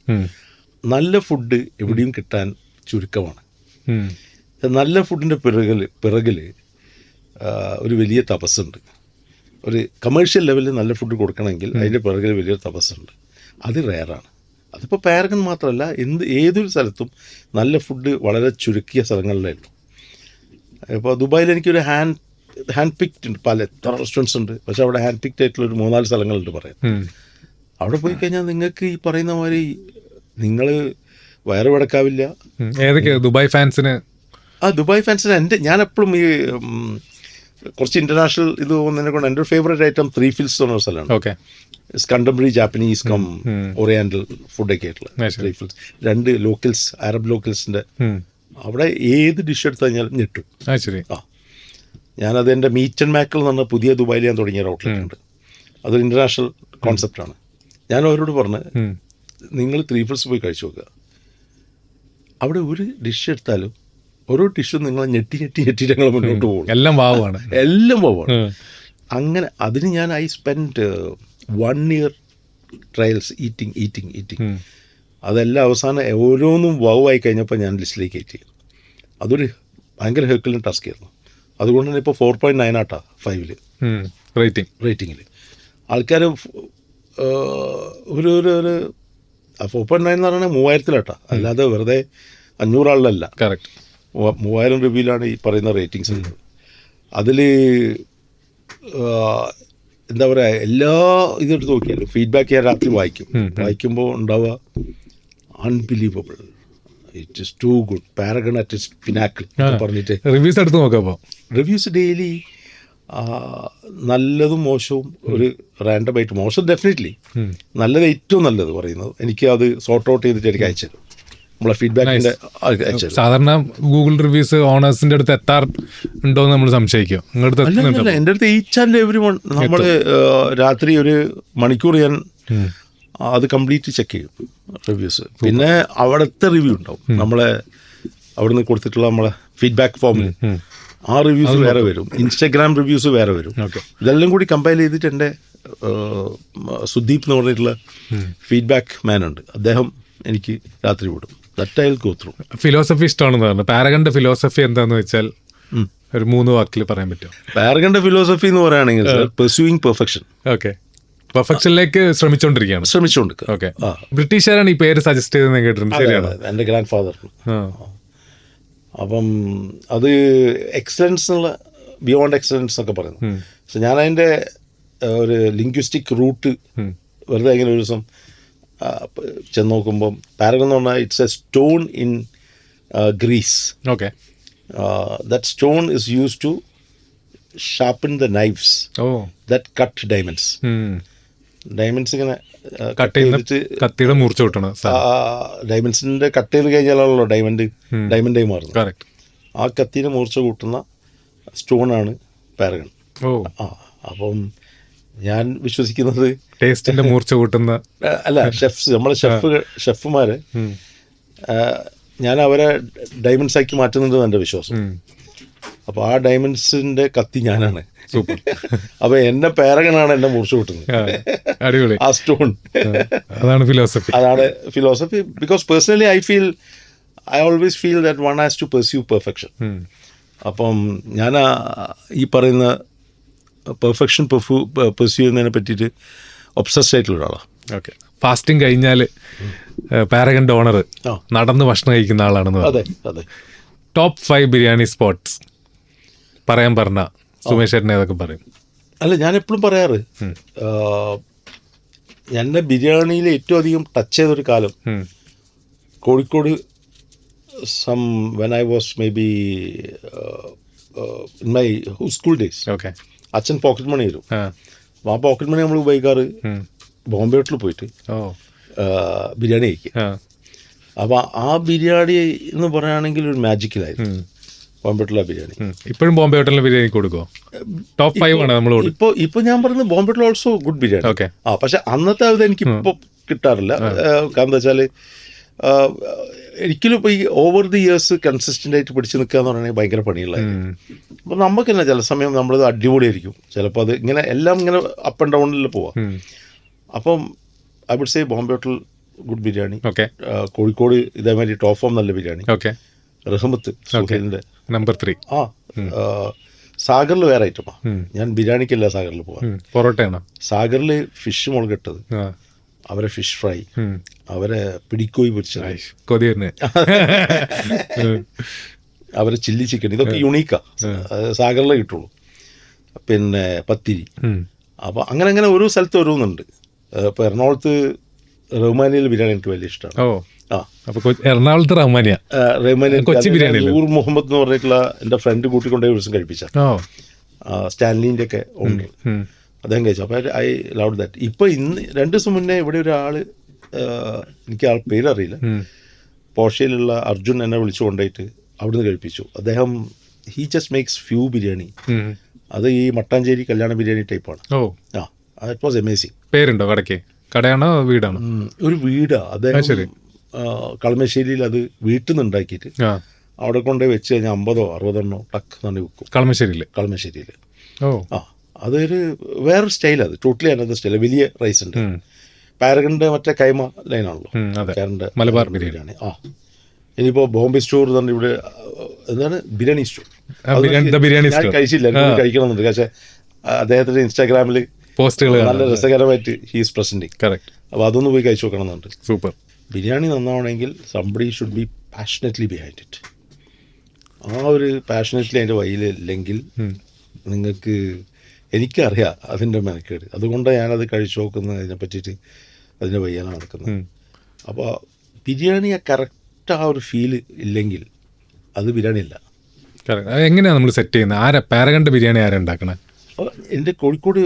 നല്ല ഫുഡ് എവിടെയും കിട്ടാൻ ചുരുക്കമാണ്. നല്ല ഫുഡിൻ്റെ പിറകിൽ ഒരു വലിയ തപസ്സുണ്ട്. ഒരു കമേഴ്ഷ്യൽ ലെവലിൽ നല്ല ഫുഡ് കൊടുക്കണമെങ്കിൽ അതിൻ്റെ പിറകിൽ വലിയൊരു തപസ്സുണ്ട്. അത് റെയറാണ്. അതിപ്പോൾ പാരഗൺ മാത്രമല്ല, ഏതൊരു സ്ഥലത്തും നല്ല ഫുഡ് വളരെ ചുരുക്കിയ സ്ഥലങ്ങളിലേ ഉള്ളൂ. ഇപ്പോൾ ദുബായിൽ എനിക്കൊരു ഹാൻഡ് പിക്ഡ് ഉണ്ട്, പല എത്ര റെസ്റ്റോറൻറ്റ്സ് ഉണ്ട്, പക്ഷെ അവിടെ ഹാൻഡ് പിക്ഡ് ആയിട്ടുള്ള ഒരു 3-4 സ്ഥലങ്ങളുണ്ട് പറയാം. അവിടെ പോയി കഴിഞ്ഞാൽ നിങ്ങൾക്ക് ഈ പറയുന്ന മാതിരി നിങ്ങൾ വയറ് കിടക്കാവില്ല. ഏതൊക്കെ ദുബായ് ഫാൻസിന്? ദുബായ് ഫാൻസിന് ഞാൻ എപ്പോഴും ഈ കുറച്ച് ഇൻ്റർനാഷണൽ ഇത് പോകുന്നതിനെ കൊണ്ട് എൻ്റെ ഒരു ഫേവറേറ്റ് ഐറ്റം 3 Fils എന്ന് പറഞ്ഞ സ്ഥലമാണ്. Okay. Contemporary Japanese cum oriental ഫുഡൊക്കെ ആയിട്ടുള്ള 3 Fils. 2 locals, Arab ലോക്കൽസിൻ്റെ. അവിടെ ഏത് ഡിഷ് എടുത്തു കഴിഞ്ഞാലും ഞെട്ടും. ഞാനത് എൻ്റെ മീറ്റ് ആൻഡ് മാക്കിൾ എന്ന് പറഞ്ഞ പുതിയ ദുബായിൽ ഞാൻ തുടങ്ങിയ ഔട്ട്ലെറ്റ് ഉണ്ട്. അതൊരു ഇൻ്റർനാഷണൽ കോൺസെപ്റ്റാണ്. ഞാൻ അവരോട് പറഞ്ഞ് നിങ്ങൾ 3 Fils പോയി കഴിച്ചു നോക്കുക. അവിടെ ഒരു ഡിഷ് എടുത്താലും ഓരോ ഡിഷും നിങ്ങൾ ഞെട്ടി ഞങ്ങൾ മുന്നോട്ട് പോകും. എല്ലാം വാവാണ്. അങ്ങനെ അതിന് ഞാൻ സ്പെൻഡ് 1 year ട്രയൽസ് ഈറ്റിംഗ്. അതെല്ലാം അവസാനം ഓരോന്നും വാവായി കഴിഞ്ഞപ്പോൾ ഞാൻ ലിസ്റ്റിലേക്ക് കയറ്റി. അതൊരു ഭയങ്കര ഹെർക്കുലൻ ടാസ്ക് ആയിരുന്നു. അതുകൊണ്ട് തന്നെ ഇപ്പോൾ 4.9 ആട്ടാ 5-ൽ റേറ്റിങ്ങിൽ. ആൾക്കാർ ഒരു 4.9 എന്ന് പറഞ്ഞാൽ 3000-ലാട്ടാ, അല്ലാതെ വെറുതെ 500 ആളിലല്ല. കറക്റ്റ്. 3000 റിവ്യൂലാണ് ഈ പറയുന്ന റേറ്റിങ്സ് ഉള്ളത്. അതിൽ എന്താ പറയുക, എല്ലാ ഇതെടുത്ത് നോക്കിയാലും ഫീഡ്ബാക്ക് ഞാൻ രാത്രി വായിക്കുമ്പോൾ ഉണ്ടാവുക unbelievable, it is too good, Paragon at its pinnacle പറഞ്ഞിട്ട് റിവ്യൂസ് എടുത്ത് നോക്കാം. റിവ്യൂസ് ഡെയിലി നല്ലതും മോശവും ഒരു റാൻഡമായിട്ട്, മോശം ഡെഫിനറ്റ്ലി, നല്ലത് ഏറ്റവും നല്ലത് പറയുന്നത് എനിക്ക് അത് സോർട്ട് ഔട്ട് ചെയ്തിട്ട് എനിക്ക് അയച്ചു നമ്മളെ ഫീഡ്ബാക്കിൻ്റെ അയച്ചു. സാധാരണ ഗൂഗിൾ റിവ്യൂസ് ഓണേഴ്സിൻ്റെ അടുത്ത് എത്താറുണ്ടോ എന്ന് നമ്മൾ സംശയിക്കും. അല്ല, എൻ്റെ അടുത്ത് ഈച്ച് ആൻഡ് എവരി വൺ. നമ്മൾ രാത്രി ഒരു മണിക്കൂർ ഞാൻ അത് കംപ്ലീറ്റ് ചെക്ക് ചെയ്യും റിവ്യൂസ്. പിന്നെ അവിടുത്തെ റിവ്യൂ ഉണ്ടാവും, നമ്മളെ അവിടുന്ന് കൊടുത്തിട്ടുള്ള നമ്മളെ ഫീഡ്ബാക്ക് ഫോമിൽ ആ റിവ്യൂസ് വേറെ വരും, ഇൻസ്റ്റാഗ്രാം റിവ്യൂസ് വേറെ വരും. ഇതെല്ലാം കൂടി കമ്പൈൽ ചെയ്തിട്ട് എൻ്റെ സുദീപ് എന്ന് പറഞ്ഞിട്ടുള്ള ഫീഡ്ബാക്ക് മാൻ ഉണ്ട്, അദ്ദേഹം എനിക്ക് രാത്രി വിടും. That I will go through. Philosophy ഇഷ്ടമാണെന്ന് പറഞ്ഞു. പാരഗണിന്റെ ഫിലോസഫി എന്താണെന്ന് വെച്ചാൽ ഒരു 3 വാക്കിൽ പറയാൻ പറ്റുമോ? പാരഗണിന്റെ ഫിലോസഫി എന്ന് പറയുകയാണെങ്കിൽ പെർസ്യൂയിങ് പെർഫെക്ഷൻ. ഓക്കെ. പെർഫെക്ഷനിലേക്ക് ശ്രമിച്ചുകൊണ്ടിരിക്കുകയാണ്. ഓക്കെ. ബ്രിട്ടീഷുകാരാണ് ഈ പേര് സജസ്റ്റ് ചെയ്തതെന്ന് കേട്ടിട്ടുണ്ട്. ശരിയാണ്. എൻ്റെ ഗ്രാൻഡ് ഫാദർ. അപ്പം അത് എക്സലൻസ് എന്നുള്ള ബിയോണ്ട് എക്സലൻസ് എന്നൊക്കെ പറയുന്നു. പക്ഷെ ഞാൻ അതിൻ്റെ ഒരു ലിംഗ്വിസ്റ്റിക് റൂട്ട് വെറുതെ ഇങ്ങനെ ഒരു ദിവസം ചെന്ന് നോക്കുമ്പം പാരഗൺ എന്ന് പറഞ്ഞാൽ it's a stone in Greece. Okay. That stone is used to sharpen the knives that cut diamonds. Diamonds ഇങ്ങനെ കട്ട് ചെയ്തിട്ട് കത്തിയുടെ മൂർച്ച കിട്ടണം. ഡയമണ്ട്സിൻ്റെ കട്ട് ചെയ്ത് കഴിഞ്ഞാലാണല്ലോ ഡയമണ്ടായി മാറുന്നത്. ആ കത്തിയുടെ മൂർച്ച കൂട്ടുന്ന സ്റ്റോണാണ് പാരഗൺ. അപ്പം ഞാൻ വിശ്വസിക്കുന്നത് ടേസ്റ്റിന്റെ മൂർച്ച കൂട്ടുന്ന അല്ല, നമ്മളെ ഷെഫുമാര് ഞാൻ അവരെ ഡയമണ്ട്സ് ആക്കി മാറ്റുന്നത് എൻ്റെ വിശ്വാസം. അപ്പോൾ ആ ഡയമണ്ട്സിന്റെ കത്തി ഞാനാണ്. സൂപ്പർ. അപ്പൊ എന്നെ പാരഗണാണ് എന്നെ മൂർച്ച കൂട്ടുന്നത്. അടിപൊളി. ആ സ്റ്റോൺ. അതാണ് philosophy. Because personally I always feel that one has to pursue perfection. അപ്പം ഞാൻ ഈ പറയുന്ന പെർഫെക്ഷൻ പെർസ്യൂ ചെയ്യുന്നതിനെ പറ്റിയിട്ട് ഒബ്സസ്ഡ് ആയിട്ടുള്ള ഒരാളാണ്. ഓക്കെ. ഫാസ്റ്റിംഗ് കഴിഞ്ഞാൽ പാരഗണിന്റെ ഓണർ നടന്ന് ഭക്ഷണം കഴിക്കുന്ന ആളാണെന്ന്. അതെ. ടോപ്പ് 5 ബിരിയാണി സ്പോട്ട്സ് പറയാൻ പറഞ്ഞ സുമേഷ് ചേട്ടനെ ഏതൊക്കെ പറയും? അല്ല, ഞാൻ എപ്പോഴും പറയാറ്, എൻ്റെ ബിരിയാണിയിൽ ഏറ്റവും അധികം ടച്ച് ചെയ്തൊരു കാലം Kozhikode when I was may be in my school days. Okay. അച്ഛൻ പോക്കറ്റ് മണി തരും. ആ പോക്കറ്റ് മണി നമ്മൾ ഉപയോഗിക്കാറ് ബോംബെ ഹോട്ടലിൽ പോയിട്ട് ബിരിയാണി കഴിക്കുക. അപ്പോൾ ആ ബിരിയാണി എന്ന് പറയുകയാണെങ്കിൽ ഒരു മാജിക്കലായിരുന്നു ബോംബെ ഹോട്ടലിലെ ബിരിയാണി. ഇപ്പോഴും ബോംബെ ഹോട്ടലിലെ ബിരിയാണി കൊടുക്കുമോ? ടോപ്പ് 5 ആണ് നമ്മൾ. ഇപ്പോൾ ഞാൻ പറയുന്നത് Bombay hotel also good biryani. Okay. പക്ഷെ അന്നത്തെ അത് എനിക്കിപ്പോൾ കിട്ടാറില്ല. കാരണം എന്താ വെച്ചാൽ ഒരിക്കലും ഇപ്പോൾ ഈ ഓവർ ദി ഇയേഴ്സ് കൺസിസ്റ്റൻ്റ് ആയിട്ട് പിടിച്ച് നിൽക്കുക എന്ന് പറയുന്നത് ഭയങ്കര പണിയുള്ളതായിരുന്നു. അപ്പോൾ നമുക്ക് തന്നെ ചില സമയം നമ്മളത് അടിപൊളിയായിരിക്കും, ചിലപ്പോൾ അത് ഇങ്ങനെ എല്ലാം ഇങ്ങനെ അപ്പ് ആൻഡ് ഡൗണിൽ പോവാം. അപ്പം I would say Bombay hotel good biryani. Kozhikode ഇതേമാതിരി ടോപ്പ് ഫോം നല്ല ബിരിയാണി. റഹ്മത്ത് സുഹൈലിൻ്റെ നമ്പർ 3. സാഗറിൽ വേറെ ഐറ്റമാ. ഞാൻ ബിരിയാണിക്കല്ല സാഗറിൽ പോവാം. പൊറോട്ടയാണോ? സാഗറിൽ ഫിഷ് മുളകിട്ടത്, അവരെ ഫിഷ് ഫ്രൈ, അവരെ പിടിക്കോയി പൊരിച്ചത്, അവരെ ചില്ലി ചിക്കൻ, ഇതൊക്കെ യുണീക്കാ സാഗറിലേ കിട്ടുള്ളൂ. പിന്നെ പത്തിരി. അപ്പോൾ അങ്ങനെ അങ്ങനെ ഓരോ സ്ഥലത്ത് ഓരോന്നുണ്ട്. ഇപ്പോൾ എറണാകുളത്ത് റഹ്മാനിയിൽ ബിരിയാണി എനിക്ക് വലിയ ഇഷ്ടമാണ്. എറണാകുളത്ത് റഹ്മാനിയ നൂർ മുഹമ്മദ് എന്ന് പറഞ്ഞിട്ടുള്ള എൻ്റെ ഫ്രണ്ട് കൂട്ടിക്കൊണ്ടേ ഒരു ദിവസം കഴിപ്പിച്ച സ്റ്റാൻലിൻ്റെ ഒക്കെ ഓണർ, അദ്ദേഹം കഴിച്ചു. അപ്പോൾ ഐ ലവ് ദാറ്റ്. ഇപ്പോൾ ഇന്ന് 2 ദിവസം മുന്നേ ഇവിടെ ഒരാൾ, എനിക്ക് ആൾ പേരറിയില്ല, പോഷയിലുള്ള അർജുൻ എന്നെ വിളിച്ചു കൊണ്ടുപോയിട്ട് അവിടുന്ന് കഴിപ്പിച്ചു. അദ്ദേഹം he just makes few biryani. അത് ഈ മട്ടാഞ്ചേരി കല്യാണ ബിരിയാണി ടൈപ്പാണ്. It was amazing. പേരുണ്ടോ കടയ്ക്ക്? കടയാണോ വീടാണോ? ഒരു വീടാണ്. അദ്ദേഹം കളമശ്ശേരിയിൽ അത് വീട്ടിൽ നിന്ന് ഉണ്ടാക്കിയിട്ട് അവിടെ കൊണ്ടുപോയി വെച്ച് കഴിഞ്ഞാൽ 50-60 ടക്ക് തന്നെ വെക്കും. കളമശ്ശേരിയിൽ. അതൊരു വേറൊരു സ്റ്റൈലാണ്. അത് ടോട്ടലി അനദർ സ്റ്റൈൽ. വലിയ റൈസ് ഉണ്ട്. പാരഗണിൻ്റെ മറ്റേ കൈമ ലൈനാണല്ലോ പാരഗണിൻ്റെ മലബാർ ബിരിയാണി. ഇനിയിപ്പോൾ ബോംബെ സ്റ്റോർ തന്നെ ഇവിടെ എന്താണ് ബിരിയാണി സ്റ്റോർ. ഞാൻ കഴിച്ചില്ല, എനിക്ക് കഴിക്കണമെന്നുണ്ട്. പക്ഷേ അദ്ദേഹത്തിൻ്റെ ഇൻസ്റ്റാഗ്രാമിൽ പോസ്റ്റുകൾ നല്ല രസകരമായിട്ട് ഹീസ് പ്രസൻറ്റിങ്. അപ്പോൾ അതൊന്ന് പോയി കഴിച്ചു നോക്കണമെന്നുണ്ട്. സൂപ്പർ. ബിരിയാണി നന്നാവണമെങ്കിൽ somebody should be passionately behind it. ആ ഒരു പാഷനറ്റ്ലി അതിൻ്റെ വഴിയിലില്ലെങ്കിൽ നിങ്ങൾക്ക്, എനിക്കറിയാം അതിൻ്റെ മെനക്കേട്. അതുകൊണ്ടാണ് ഞാനത് കഴിച്ചു നോക്കുന്നത്, അതിനെ പറ്റിയിട്ട് അതിൻ്റെ വയ്യാന നടക്കുന്നത്. അപ്പോൾ ബിരിയാണി കറക്റ്റ് ആ ഒരു ഫീല് ഇല്ലെങ്കിൽ അത് ബിരിയാണി അല്ല. എങ്ങനെയാണ് നമ്മൾ സെറ്റ് ചെയ്യുന്നത്? പാരഗണിൻ്റെ ബിരിയാണി ആരുണ്ടാക്കണേ? എൻ്റെ കോഴിക്കോട്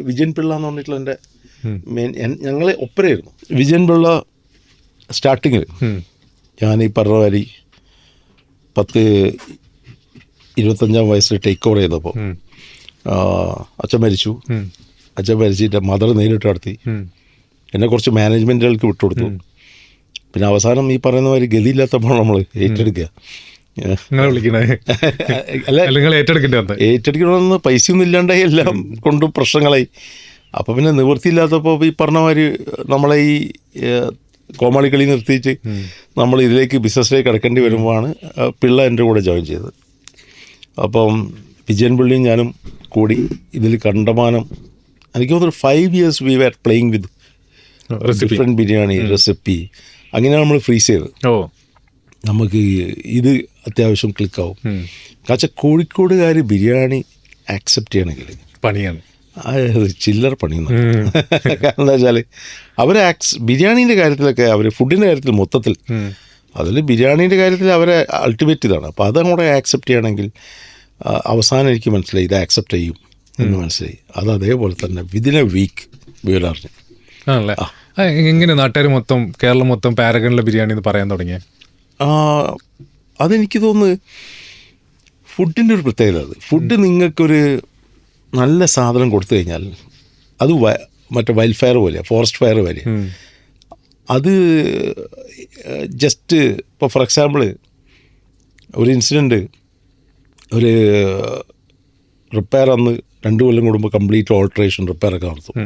വിജയൻ പിള്ള എന്ന് പറഞ്ഞിട്ടുള്ള എൻ്റെ മെയിൻ, ഞങ്ങളെ ഒപ്പരയായിരുന്നു. വിജയൻ പിള്ള സ്റ്റാർട്ടിങ്ങിൽ ഞാൻ ഈ പറഞ്ഞ മാതിരി 10-25 വയസ്സിൽ ടേക്ക് ഓവർ ചെയ്തപ്പോൾ അച്ഛൻ മരിച്ചു. അച്ഛൻ മരിച്ചിട്ട് മദർ നേരിട്ട് നടത്തി. എന്നെ കുറച്ച് മാനേജ്മെൻറ്റുകൾക്ക് വിട്ടുകൊടുത്തു. പിന്നെ അവസാനം ഈ പറയുന്ന മാതിരി ഗതിയില്ലാത്തപ്പോൾ നമ്മൾ ഏറ്റെടുക്കുക. ഏറ്റെടുക്കണമെന്ന് പൈസയൊന്നും ഇല്ലാണ്ടായി, എല്ലാം കൊണ്ടും പ്രശ്നങ്ങളായി. അപ്പോൾ പിന്നെ നിവൃത്തിയില്ലാത്തപ്പോൾ ഈ പറഞ്ഞ മാതിരി നമ്മളെ ഈ കോമാളിക്കളി നിർത്തിയിട്ട് നമ്മൾ ഇതിലേക്ക് ബിസിനസ്സിലേക്ക് കിടക്കേണ്ടി വരുമ്പോഴാണ് പിള്ള എൻ്റെ കൂടെ ജോയിൻ ചെയ്തത്. അപ്പം വിജയൻ പിള്ളിയും ഞാനും കൂടി ഇതിൽ കണ്ടമാനം, എനിക്ക് തോന്നുന്നു 5 years we were playing with different biryani recipe. അങ്ങനെയാണ് നമ്മൾ ഫ്രീസ് ചെയ്തത്. നമുക്ക് ഇത് അത്യാവശ്യം ക്ലിക്കാവും. കാരണം കോഴിക്കോടുകാർ ബിരിയാണി ആക്സെപ്റ്റ് ചെയ്യണമെങ്കിൽ പണിയാണ്, ചില്ലറ പണിയുന്നു. കാരണം എന്താ വെച്ചാൽ അവർ ബിരിയാണീൻ്റെ കാര്യത്തിലൊക്കെ, അവർ ഫുഡിൻ്റെ കാര്യത്തിൽ മൊത്തത്തിൽ, അതിൽ ബിരിയാണീൻ്റെ കാര്യത്തിൽ അവരെ അൾട്ടിമേറ്റ് ഇതാണ്. അപ്പോൾ അതങ്ങോട്ട് ആക്സെപ്റ്റ് ചെയ്യണമെങ്കിൽ അവസാനം എനിക്ക് മനസ്സിലായി ഇത് ആക്സെപ്റ്റ് ചെയ്യും എന്ന് മനസ്സിലായി. അത് അതേപോലെ തന്നെ വിതിൻ എ വീക്ക് വീടറിഞ്ഞു. ആണല്ലേ? എങ്ങനെ നാട്ടുകാർ മൊത്തം, കേരളം മൊത്തം പാരഗണിലെ ബിരിയാണി എന്ന് പറയാൻ തുടങ്ങിയ? അതെനിക്ക് തോന്നുന്നു ഫുഡിൻ്റെ ഒരു പ്രത്യേകത. അത് ഫുഡ് നിങ്ങൾക്കൊരു നല്ല സാധനം കൊടുത്തു കഴിഞ്ഞാൽ അത് മറ്റേ വൈൽഡ് ഫയർ പോലെ, ഫോറസ്റ്റ് ഫയർ പോലെ, അത് ജസ്റ്റ് ഇപ്പോൾ ഫോർ എക്സാമ്പിൾ ഒരു ഇൻസിഡൻറ്റ്, ഒരു റിപ്പയർ അന്ന് 2 കൊല്ലം കൂടുമ്പോൾ കംപ്ലീറ്റ് ഓൾട്രേഷൻ റിപ്പയറൊക്കെ നടത്തും.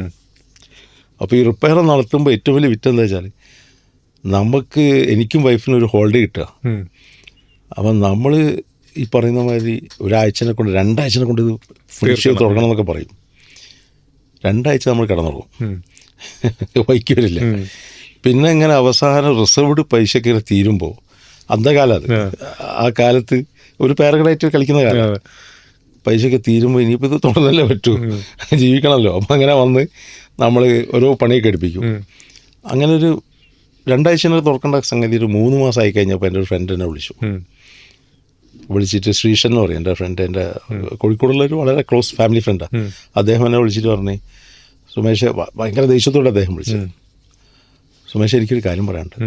അപ്പോൾ ഈ റിപ്പയർ നടത്തുമ്പോൾ ഏറ്റവും വലിയ വിറ്റെന്താ വെച്ചാൽ നമുക്ക്, എനിക്കും വൈഫിനും ഒരു ഹോളിഡേ കിട്ടുക. അപ്പം നമ്മൾ ഈ പറയുന്ന മാതിരി 2 ആഴ്ചനെ കൊണ്ട് 2 ആഴ്ചനെ കൊണ്ട് ഇത് ഫിനിഷ് ചെയ്ത് തുടങ്ങണം എന്നൊക്കെ പറയും. 2 ആഴ്ച നമ്മൾ കിടന്നുറങ്ങും, വൈക്ക് വരില്ല. പിന്നെ ഇങ്ങനെ അവസാനം റിസർവ്ഡ് പൈസ കയറി തീരുമ്പോൾ, അന്ധകാലം അത്, ആ കാലത്ത് ഒരു പാരഗ്ലൈറ്റ് കളിക്കുന്ന കാലം, പൈസയൊക്കെ തീരുമ്പോൾ ഇനിയിപ്പോൾ ഇത് തുടർന്നല്ലേ പറ്റൂ, ജീവിക്കണമല്ലോ. അപ്പം അങ്ങനെ വന്ന് നമ്മൾ ഓരോ പണിയൊക്കെ എടുപ്പിക്കും. അങ്ങനെ ഒരു 2 ആഴ്ചനൊക്കെ തുറക്കേണ്ട സംഗതി ഒരു 3 മാസമായി കഴിഞ്ഞപ്പോൾ എൻ്റെ ഒരു ഫ്രണ്ട് എന്നെ വിളിച്ചിട്ട്, ശ്രീഷൻ എന്ന് പറയും എൻ്റെ ഫ്രണ്ട്, എൻ്റെ കോഴിക്കോടുള്ളൊരു വളരെ ക്ലോസ് ഫാമിലി ഫ്രണ്ടാണ്. അദ്ദേഹം എന്നെ വിളിച്ചിട്ട് പറഞ്ഞു, സുമേഷ്, ഭയങ്കര ദേഷ്യത്തോടെ അദ്ദേഹം വിളിച്ചു, സുമേഷ് എനിക്കൊരു കാര്യം പറയാനുണ്ട്.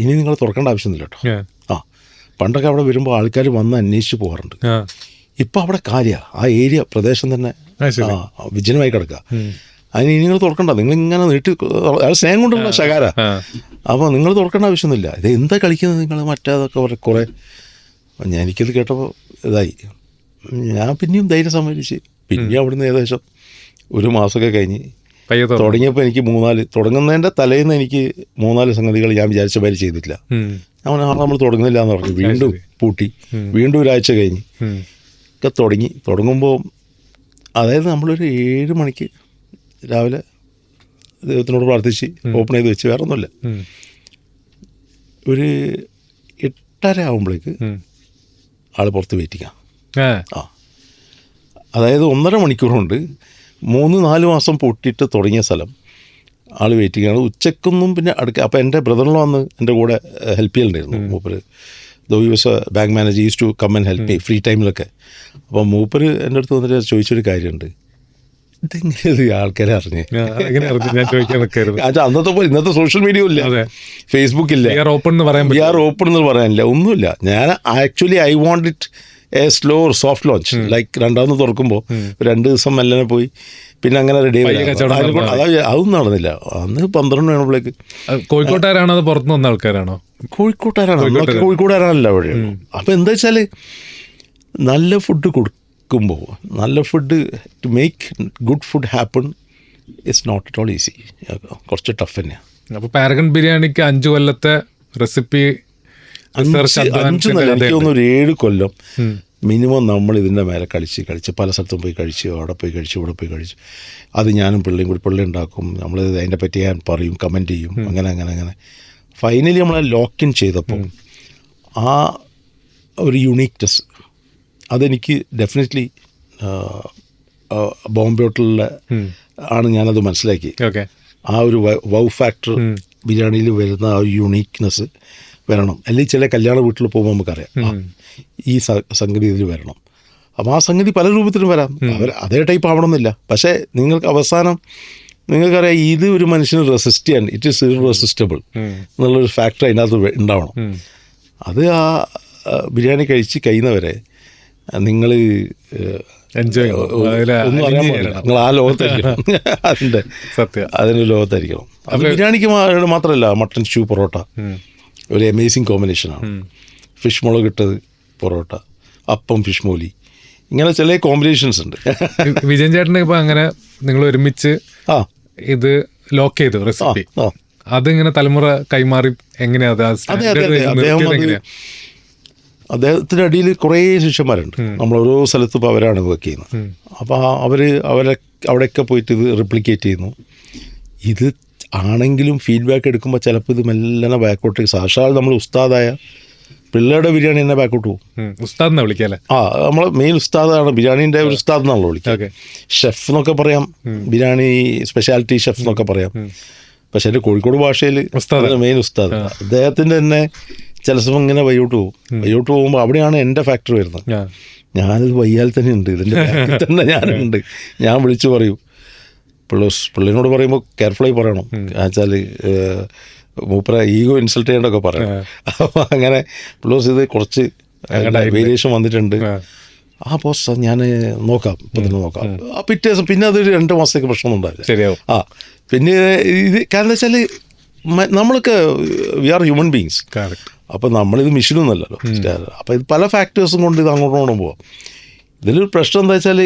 ഇനി നിങ്ങൾ തുറക്കേണ്ട ആവശ്യമൊന്നുമില്ല കേട്ടോ. ആ പണ്ടൊക്കെ അവിടെ വരുമ്പോൾ ആൾക്കാർ വന്ന് അന്വേഷിച്ച് പോകാറുണ്ട്. ഇപ്പം അവിടെ കാര്യമാണ്, ആ ഏരിയ പ്രദേശം തന്നെ വിജനമായി കിടക്കുക. അതിന് ഇനി നിങ്ങൾ തുറക്കണ്ട, നിങ്ങളിങ്ങനെ നീട്ടി, അത് സ്നേഹം കൊണ്ടുള്ള ശകാര. അപ്പോൾ നിങ്ങൾ തുറക്കേണ്ട ആവശ്യമൊന്നുമില്ല. ഇത് എന്താ കളിക്കുന്നത് നിങ്ങൾ മറ്റേതൊക്കെ കുറേ. എനിക്കത് കേട്ടപ്പോൾ ഇതായി. ഞാൻ പിന്നെയും ധൈര്യം സമ്മതിച്ച് പിന്നെ അവിടുന്ന് ഏകദേശം ഒരു മാസമൊക്കെ കഴിഞ്ഞ് തുടങ്ങിയപ്പോൾ എനിക്ക് തുടങ്ങുന്നതിൻ്റെ തലേന്ന് എനിക്ക് 3-4 സംഗതികൾ ഞാൻ വിചാരിച്ച പേര് ചെയ്തിട്ടില്ല. നമ്മൾ തുടങ്ങുന്നില്ല എന്ന് പറഞ്ഞു, വീണ്ടും പൂട്ടി, വീണ്ടും ഒരാഴ്ച കഴിഞ്ഞ് ഒക്കെ തുടങ്ങുമ്പോൾ അതായത് നമ്മളൊരു 7 മണിക്ക് രാവിലെ ദൈവത്തിനോട് പ്രാർത്ഥിച്ച് ഓപ്പൺ ചെയ്ത് വെച്ച്, വേറെ ഒന്നുമില്ല. ഒരു 8:30 ആകുമ്പോഴേക്ക് ആൾ പുറത്ത് വെയിറ്റിങ്ങാണ്. അതായത് 1.5 മണിക്കൂർ കൊണ്ട് 3-4 മാസം പൊട്ടിയിട്ട് തുടങ്ങിയ സ്ഥലം ആൾ വെയിറ്റിങ്ങാണ്. ഉച്ചക്കൊന്നും പിന്നെ അപ്പോൾ എൻ്റെ ബ്രദറിനോ വന്ന് എൻ്റെ കൂടെ ഹെൽപ്പ് ചെയ്യലുണ്ടായിരുന്നു. മൂപ്പര് bank manager use to come and help free ടൈമിലൊക്കെ. അപ്പോൾ മൂപ്പര് എൻ്റെ അടുത്ത് വന്നിട്ട് ചോദിച്ചൊരു കാര്യമുണ്ട്, ഇതെങ്ങനെ ആൾക്കാരെ അറിഞ്ഞേ? അന്നത്തെ പോലെ ഇന്നത്തെ സോഷ്യൽ മീഡിയ ഇല്ല, ഫേസ്ബുക്ക് ഇല്ല, വി ആർ ഓപ്പൺ എന്ന് പറയാനില്ല, ഒന്നുമില്ല. ഞാൻ actually I want it A slow soft launch, like രണ്ടാമത് തുറക്കുമ്പോൾ 2 ദിവസം മെല്ലനെ പോയി പിന്നെ അങ്ങനെ റെഡി അതൊന്നും നടന്നില്ല. അന്ന് 12 മണിയാകുമ്പോഴേക്ക്. കോഴിക്കോട്ടുകാരാണോ അത് പുറത്തുനിന്ന് വന്ന ആൾക്കാരാണോ? കോഴിക്കോട്ടുകാരാണല്ലോ അവിടെ. അപ്പോൾ എന്താ വെച്ചാൽ നല്ല ഫുഡ് കൊടുക്കുമ്പോൾ, നല്ല food to make good food happen it's not at all easy, കുറച്ച് ടഫ് തന്നെയാണ്. അപ്പോൾ പാരഗൺ ബിരിയാണിക്ക് 5 കൊല്ലത്തെ റെസിപ്പി, 5 എനിക്ക് തോന്നുന്നു 7 കൊല്ലം മിനിമം നമ്മൾ ഇതിൻ്റെ മേലെ കളിച്ച് പല സ്ഥലത്തും പോയി കഴിച്ച്, അവിടെ പോയി കഴിച്ച്, ഇവിടെ പോയി കഴിച്ച്. അത് ഞാനും പിള്ളേയും കൂടി, പിള്ളേ ഉണ്ടാക്കും, നമ്മൾ അതിനെ പറ്റി ഞാൻ പറയും, കമൻറ്റ് ചെയ്യും, അങ്ങനെ ഫൈനലി നമ്മളെ ലോക്ക് ഇൻ ചെയ്തപ്പോൾ ആ ഒരു യുണീക്നെസ് അതെനിക്ക് ഡെഫിനറ്റ്ലി ബോംബെ ഹോട്ടലിലെ ആണ് ഞാനത് മനസ്സിലാക്കി. ആ ഒരു വൗ ഫാക്ടർ ബിരിയാണിയിൽ വരുന്ന ആ ഒരു യുണീക്നെസ് വരണം. അല്ലെങ്കിൽ ചില കല്യാണ വീട്ടിൽ പോകുമ്പോൾ നമുക്കറിയാം ഈ സംഗതി ഇതിൽ വരണം. അപ്പോൾ ആ സംഗതി പല രൂപത്തിലും വരാം, അതേ ടൈപ്പ് ആവണമെന്നില്ല. പക്ഷേ നിങ്ങൾക്ക് അവസാനം നിങ്ങൾക്കറിയാം ഇത് ഒരു മനുഷ്യന് റെസിസ്റ്റ് ചെയ്യാൻ ഇറ്റ് ഈസ് ഇറസിസ്റ്റബിൾ എന്നുള്ളൊരു ഫാക്ടർ അതിനകത്ത് ഉണ്ടാവണം. അത് ആ ബിരിയാണി കഴിച്ച് കഴിയുന്നവരെ നിങ്ങൾ ഒന്നും അറിയാൻ പാടില്ല, നിങ്ങൾ ആ ലോകത്തായിരിക്കണം, അതിൻ്റെ ലോകത്തായിരിക്കണം. അത് ബിരിയാണിക്ക് മാത്രമല്ല, മട്ടൺ സ്റ്റൂ, പൊറോട്ട ഒരു അമേസിങ് കോമ്പിനേഷനാണ്. ഫിഷ് മുളക് ഇട്ടത് പൊറോട്ട, അപ്പം, ഫിഷ് മോലി, ഇങ്ങനെ ചില കോമ്പിനേഷൻസ് ഉണ്ട്. വിജയൻ ചേട്ടനെ ഇപ്പം അങ്ങനെ നിങ്ങൾ ഒരുമിച്ച് ഇത് ലോക്ക് ചെയ്തു റെസിപ്പി, അതിങ്ങനെ തലമുറ കൈമാറി എങ്ങനെയാ? അദ്ദേഹത്തിൻ്റെ അടിയിൽ കുറേ ശിഷ്യന്മാരുണ്ട്, നമ്മൾ ഓരോ സ്ഥലത്തും ഇപ്പോൾ അവരാണ് വർക്ക് ചെയ്യുന്നത്. അപ്പോൾ അവിടെയൊക്കെ പോയിട്ട് ഇത് റിപ്ലിക്കേറ്റ് ചെയ്യുന്നു. ഇത് ആണെങ്കിലും ഫീഡ്ബാക്ക് എടുക്കുമ്പോൾ ചിലപ്പോൾ ഇത് മെല്ലനെ ബാക്കോട്ട്, സാക്ഷാൽ നമ്മൾ ഉസ്താദായ പിള്ളേരുടെ ബിരിയാണി തന്നെ ബാക്കോട്ട് പോകും. ഉസ്താദ് വിളിക്കാല്ലേ? നമ്മൾ മെയിൻ ഉസ്താദാണ്, ബിരിയാണീൻ്റെ ഒരു ഉസ്താദ് എന്നാണല്ലോ വിളിക്കുക. ഷെഫ് എന്നൊക്കെ പറയാം, ബിരിയാണി സ്പെഷ്യാലിറ്റി ഷെഫ് എന്നൊക്കെ പറയാം. പക്ഷേ എൻ്റെ കോഴിക്കോട് ഭാഷയിൽ മെയിൻ ഉസ്താദ്. അദ്ദേഹത്തിൻ്റെ തന്നെ ചില സമയം ഇങ്ങനെ വയ്യോട്ട് പോകുമ്പോൾ അവിടെയാണ് എൻ്റെ ഫാക്ടറി വരുന്നത്. ഞാനിത് വയ്യാൽ തന്നെ ഉണ്ട്, ഇതിൻ്റെ തന്നെ ഞാനുണ്ട്. ഞാൻ വിളിച്ചു പറയും, പിള്ളേനോട് പറയുമ്പോൾ കെയർഫുള്ളായി പറയണം, വെച്ചാൽ മൂപ്പര ഈഗോ ഇൻസൾട്ട് ചെയ്യേണ്ടൊക്കെ പറയണം. അപ്പോൾ അങ്ങനെ പ്ലസ് ഇത് കുറച്ച് വേരിയേഷൻ വന്നിട്ടുണ്ട്. ആ ബോസ് ഞാൻ നോക്കാം, ഇപ്പം തന്നെ നോക്കാം. ആ പിറ്റേ ദിവസം പിന്നെ അതൊരു 2 മാസത്തേക്ക് പ്രശ്നമൊന്നും ഉണ്ടാവില്ല, ശരിയാവും. പിന്നെ ഇത് കാരണം വെച്ചാൽ നമ്മളൊക്കെ വി ആർ ഹ്യൂമൻ ബീങ്സ്. അപ്പം നമ്മളിത് മെഷീനൊന്നുമല്ലല്ലോ. അപ്പോൾ ഇത് പല ഫാക്ടേഴ്സും കൊണ്ട് ഇത് അങ്ങോട്ടും ഇങ്ങോട്ടും പോവാം. ഇതിലൊരു പ്രശ്നം എന്താ വെച്ചാൽ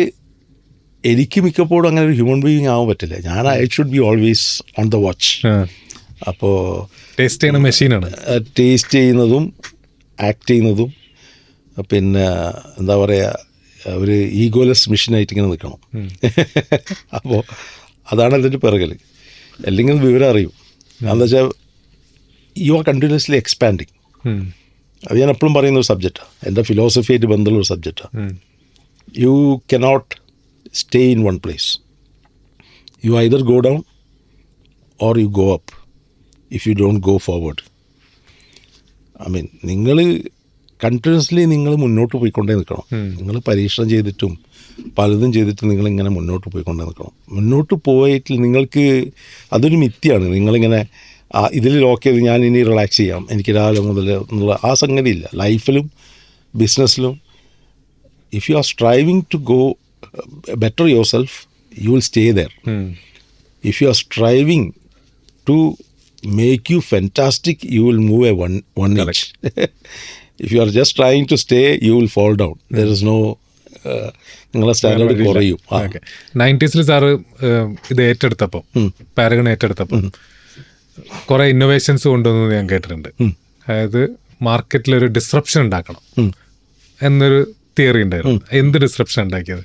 എനിക്ക് മിക്കപ്പോഴും അങ്ങനെ ഒരു ഹ്യൂമൻ ബീയിങ് ആവാൻ പറ്റില്ല. ഞാൻ I should be always on the watch. അപ്പോൾ ടേസ്റ്റ് ചെയ്യുന്ന മെഷീനാണ്, ടേസ്റ്റ് ചെയ്യുന്നതും ആക്ട് ചെയ്യുന്നതും പിന്നെ എന്താ പറയുക, ഒരു ഈഗോലെസ് മെഷീനായിട്ട് ഇങ്ങനെ നിൽക്കണം. അപ്പോൾ അതാണ് അതിൻ്റെ പിറകിൽ. അല്ലെങ്കിൽ വിവരം അറിയും. എന്താ വെച്ചാൽ യു ആർ കണ്ടിന്യൂസ്ലി എക്സ്പാൻഡിങ്. അത് ഞാൻ എപ്പോഴും പറയുന്ന ഒരു സബ്ജക്റ്റാണ്, എൻ്റെ ഫിലോസഫി ആയിട്ട് ബന്ധമുള്ള ഒരു സബ്ജക്റ്റാണ്. You cannot stay in one place. You either go down or you go up if you don't go forward. I mean, നിങ്ങൾ കണ്ടിന്യൂസ്ലി നിങ്ങൾ മുന്നോട്ട് പോയിക്കൊണ്ടേ നിൽക്കണം. നിങ്ങൾ പരീക്ഷണം ചെയ്തിട്ടും പലതും ചെയ്തിട്ടും നിങ്ങളിങ്ങനെ മുന്നോട്ട് പോയിക്കൊണ്ടേ നിൽക്കണം. മുന്നോട്ട് പോയിട്ട് നിങ്ങൾക്ക് അതൊരു മിഥ്യയാണ്. നിങ്ങളിങ്ങനെ ഇതിൽ ലോക്ക് ചെയ്ത് ഞാൻ ഇനി റിലാക്സ് ചെയ്യാം, എനിക്ക് രാവിലെ മുതൽ എന്നുള്ള ആ സംഗതി ഇല്ല. ലൈഫിലും ബിസിനസ്സിലും if you are striving to go better yourself, you will stay there. If you are striving to make you fantastic, you will move a one inch. If you are just trying to stay, you will fall down. There is no നിങ്ങളെ standard കുറയും. 90s sir ഇത് ഏറ്റെടുത്തപ്പോൾ, Paragon ഏറ്റെടുത്തപ്പോൾ കുറെ innovations കൊണ്ടുവന്നത് ഞാൻ കേട്ടിട്ടുണ്ട്. അതായത് മാർക്കറ്റിലൊരു disruption ഉണ്ടാക്കണം എന്നൊരു തിയറി ഉണ്ടായിരുന്നു. എന്ത് ഡിസ്റപ്ഷൻ ഉണ്ടാക്കിയത്?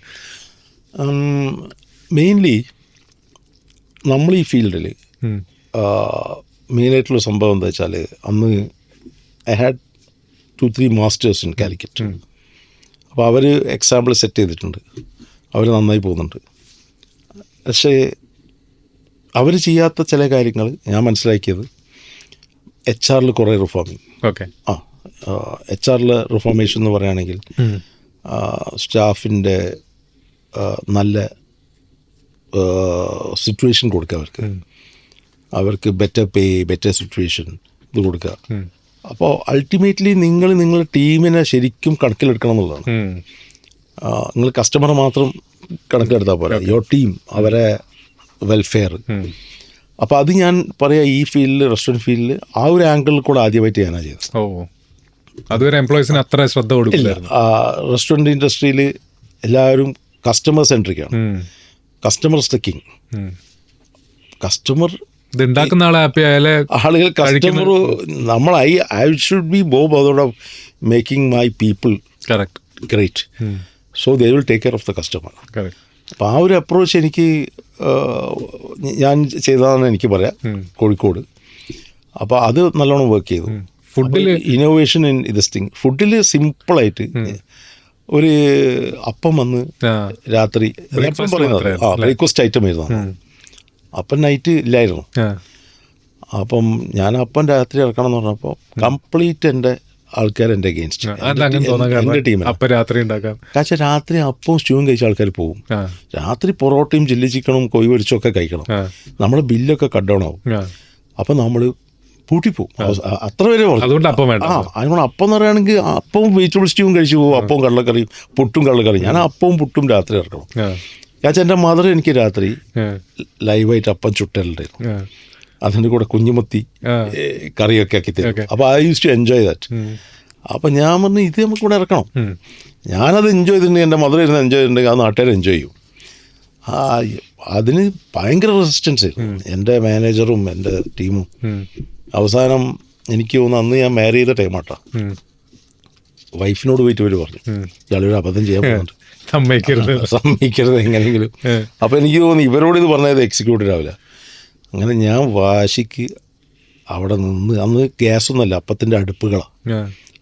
മെയിൻലി നമ്മൾ ഈ ഫീൽഡിൽ മെയിനായിട്ടുള്ള സംഭവം എന്താ വെച്ചാൽ, അന്ന് I had 2-3 masters in Calicut. അപ്പോൾ അവർ എക്സാമ്പിൾ സെറ്റ് ചെയ്തിട്ടുണ്ട്, അവർ നന്നായി പോകുന്നുണ്ട്. പക്ഷേ അവർ ചെയ്യാത്ത ചില കാര്യങ്ങൾ ഞാൻ മനസ്സിലാക്കിയത്, HR കുറേ റിഫോമിങ്. ഓക്കെ. HR റിഫോർമേഷൻ എന്ന് പറയുകയാണെങ്കിൽ സ്റ്റാഫിൻ്റെ നല്ല സിറ്റുവേഷൻ കൊടുക്കുക, അവർക്ക് ബെറ്റർ പേ, ബെറ്റർ സിറ്റുവേഷൻ ഇത് കൊടുക്കുക. അപ്പോൾ അൾട്ടിമേറ്റ്ലി നിങ്ങളുടെ ടീമിനെ ശരിക്കും കണക്കിലെടുക്കണം എന്നുള്ളതാണ്. നിങ്ങൾ കസ്റ്റമറെ മാത്രം കണക്കിലെടുത്താൽ പോരാ, യുവർ ടീം, അവരെ വെൽഫെയർ. അപ്പോൾ അത് ഞാൻ പറയാം, ഈ ഫീൽഡിൽ, റെസ്റ്റോറൻറ്റ് ഫീൽഡിൽ ആ ഒരു ആംഗിളിൽ കൂടെ ആദ്യമായിട്ട് ഞാനാണ് ചെയ്തത്. അതുവരെ എംപ്ലോയീസിന് അത്ര ശ്രദ്ധ കൊടുക്കില്ല. റെസ്റ്റോറൻറ്റ് ഇൻഡസ്ട്രിയിൽ എല്ലാവരും കസ്റ്റമർ സെൻട്രിക്കാണ്. കസ്റ്റമർ സ്റ്റക്കിങ്, കസ്റ്റമർ ഇതുണ്ടാക്കുന്ന ആളെ ഹാപ്പി ആയാലേ ആളുകൾ കസ്റ്റമർ നമ്മൾ I should B bothered of making my people great, so they will take care of the customer. അപ്പോൾ ആ ഒരു അപ്രോച്ച് എനിക്ക് ഞാൻ ചെയ്തതാണെന്ന് എനിക്ക് പറയാം കോഴിക്കോട്. അപ്പോൾ അത് നല്ലോണം വർക്ക് ചെയ്തു. ഫുഡിൽ ഇന്നോവേഷൻ ഇൻ ദിസ് തിങ്. ഫുഡിൽ സിമ്പിളായിട്ട് ഒരു അപ്പം വന്ന് രാത്രി അപ്പം പറയുന്നത് ബ്രേക്ക്ഫാസ്റ്റ് ഐറ്റം ആയിരുന്നു. അപ്പം നൈറ്റ് ഇല്ലായിരുന്നു. അപ്പം ഞാൻ അപ്പം രാത്രി ഇറക്കണം എന്ന് പറഞ്ഞപ്പോൾ കംപ്ലീറ്റ് എൻ്റെ ആൾക്കാർ എൻ്റെ അഗെയിൻസ്റ്റ്, എൻ്റെ ടീമിൽ. പക്ഷേ രാത്രി അപ്പവും സ്റ്റൂവും കഴിച്ച ആൾക്കാർ പോകും. രാത്രി പൊറോട്ടയും ചില്ലി ചിക്കനും കൊയ് പൊരിച്ചും ഒക്കെ കഴിക്കണം. നമ്മുടെ ബില്ലൊക്കെ കട്ട് ഡൗൺ ആവും. അപ്പം നമ്മൾ പൂട്ടിപ്പോവും. അത്ര വരെ അതുകൊണ്ട് അപ്പം എന്ന് പറയുകയാണെങ്കിൽ അപ്പവും വെജിറ്റബിൾ സ്റ്റൂവും കഴിച്ചു പോകും, അപ്പവും കടലക്കറിയും, പുട്ടും കടലക്കറിയും. ഞാൻ അപ്പവും പുട്ടും രാത്രി ഇറക്കണം. ഞാൻ എൻ്റെ മദർ എനിക്ക് രാത്രി ലൈവായിട്ട് അപ്പം ചുട്ടലുണ്ടായിരുന്നു. അതിൻ്റെ കൂടെ കുഞ്ഞുമത്തി കറിയൊക്കെ ആക്കി തരും. അപ്പോൾ I use to enjoy that. അപ്പം ഞാൻ പറഞ്ഞു, ഇത് നമുക്ക് ഇവിടെ ഇറക്കണം. ഞാനത് എൻജോയ് ചെയ്തിട്ടുണ്ടെങ്കിൽ, എൻ്റെ മദർ ഇരുന്ന് എൻജോയ് ചെയ്തിട്ടുണ്ടെങ്കിൽ ആ നാട്ടുകാർ എൻജോയ് ചെയ്യും. അതിന് ഭയങ്കര റെസിസ്റ്റൻസ് ആയിരുന്നു എൻ്റെ മാനേജറും എൻ്റെ ടീമും. അവസാനം എനിക്ക് തോന്നുന്നു അന്ന് ഞാൻ മാരി ചെയ്ത ടൈമാട്ടാ, വൈഫിനോട് പോയിട്ട് ഇവർ പറഞ്ഞു, ഇയാളൊരു അബദ്ധം ചെയ്യാൻ പോകുന്നുണ്ട്, സമ്മതിക്കരുത് എങ്ങനെയെങ്കിലും. അപ്പോൾ എനിക്ക് തോന്നി ഇവരോട് ഇത് പറഞ്ഞത് എക്സിക്യൂട്ടീവ് ആവില്ല. അങ്ങനെ ഞാൻ വാശിക്ക് അവിടെ നിന്ന്, അന്ന് ഗ്യാസൊന്നുമല്ല, അപ്പത്തിൻ്റെ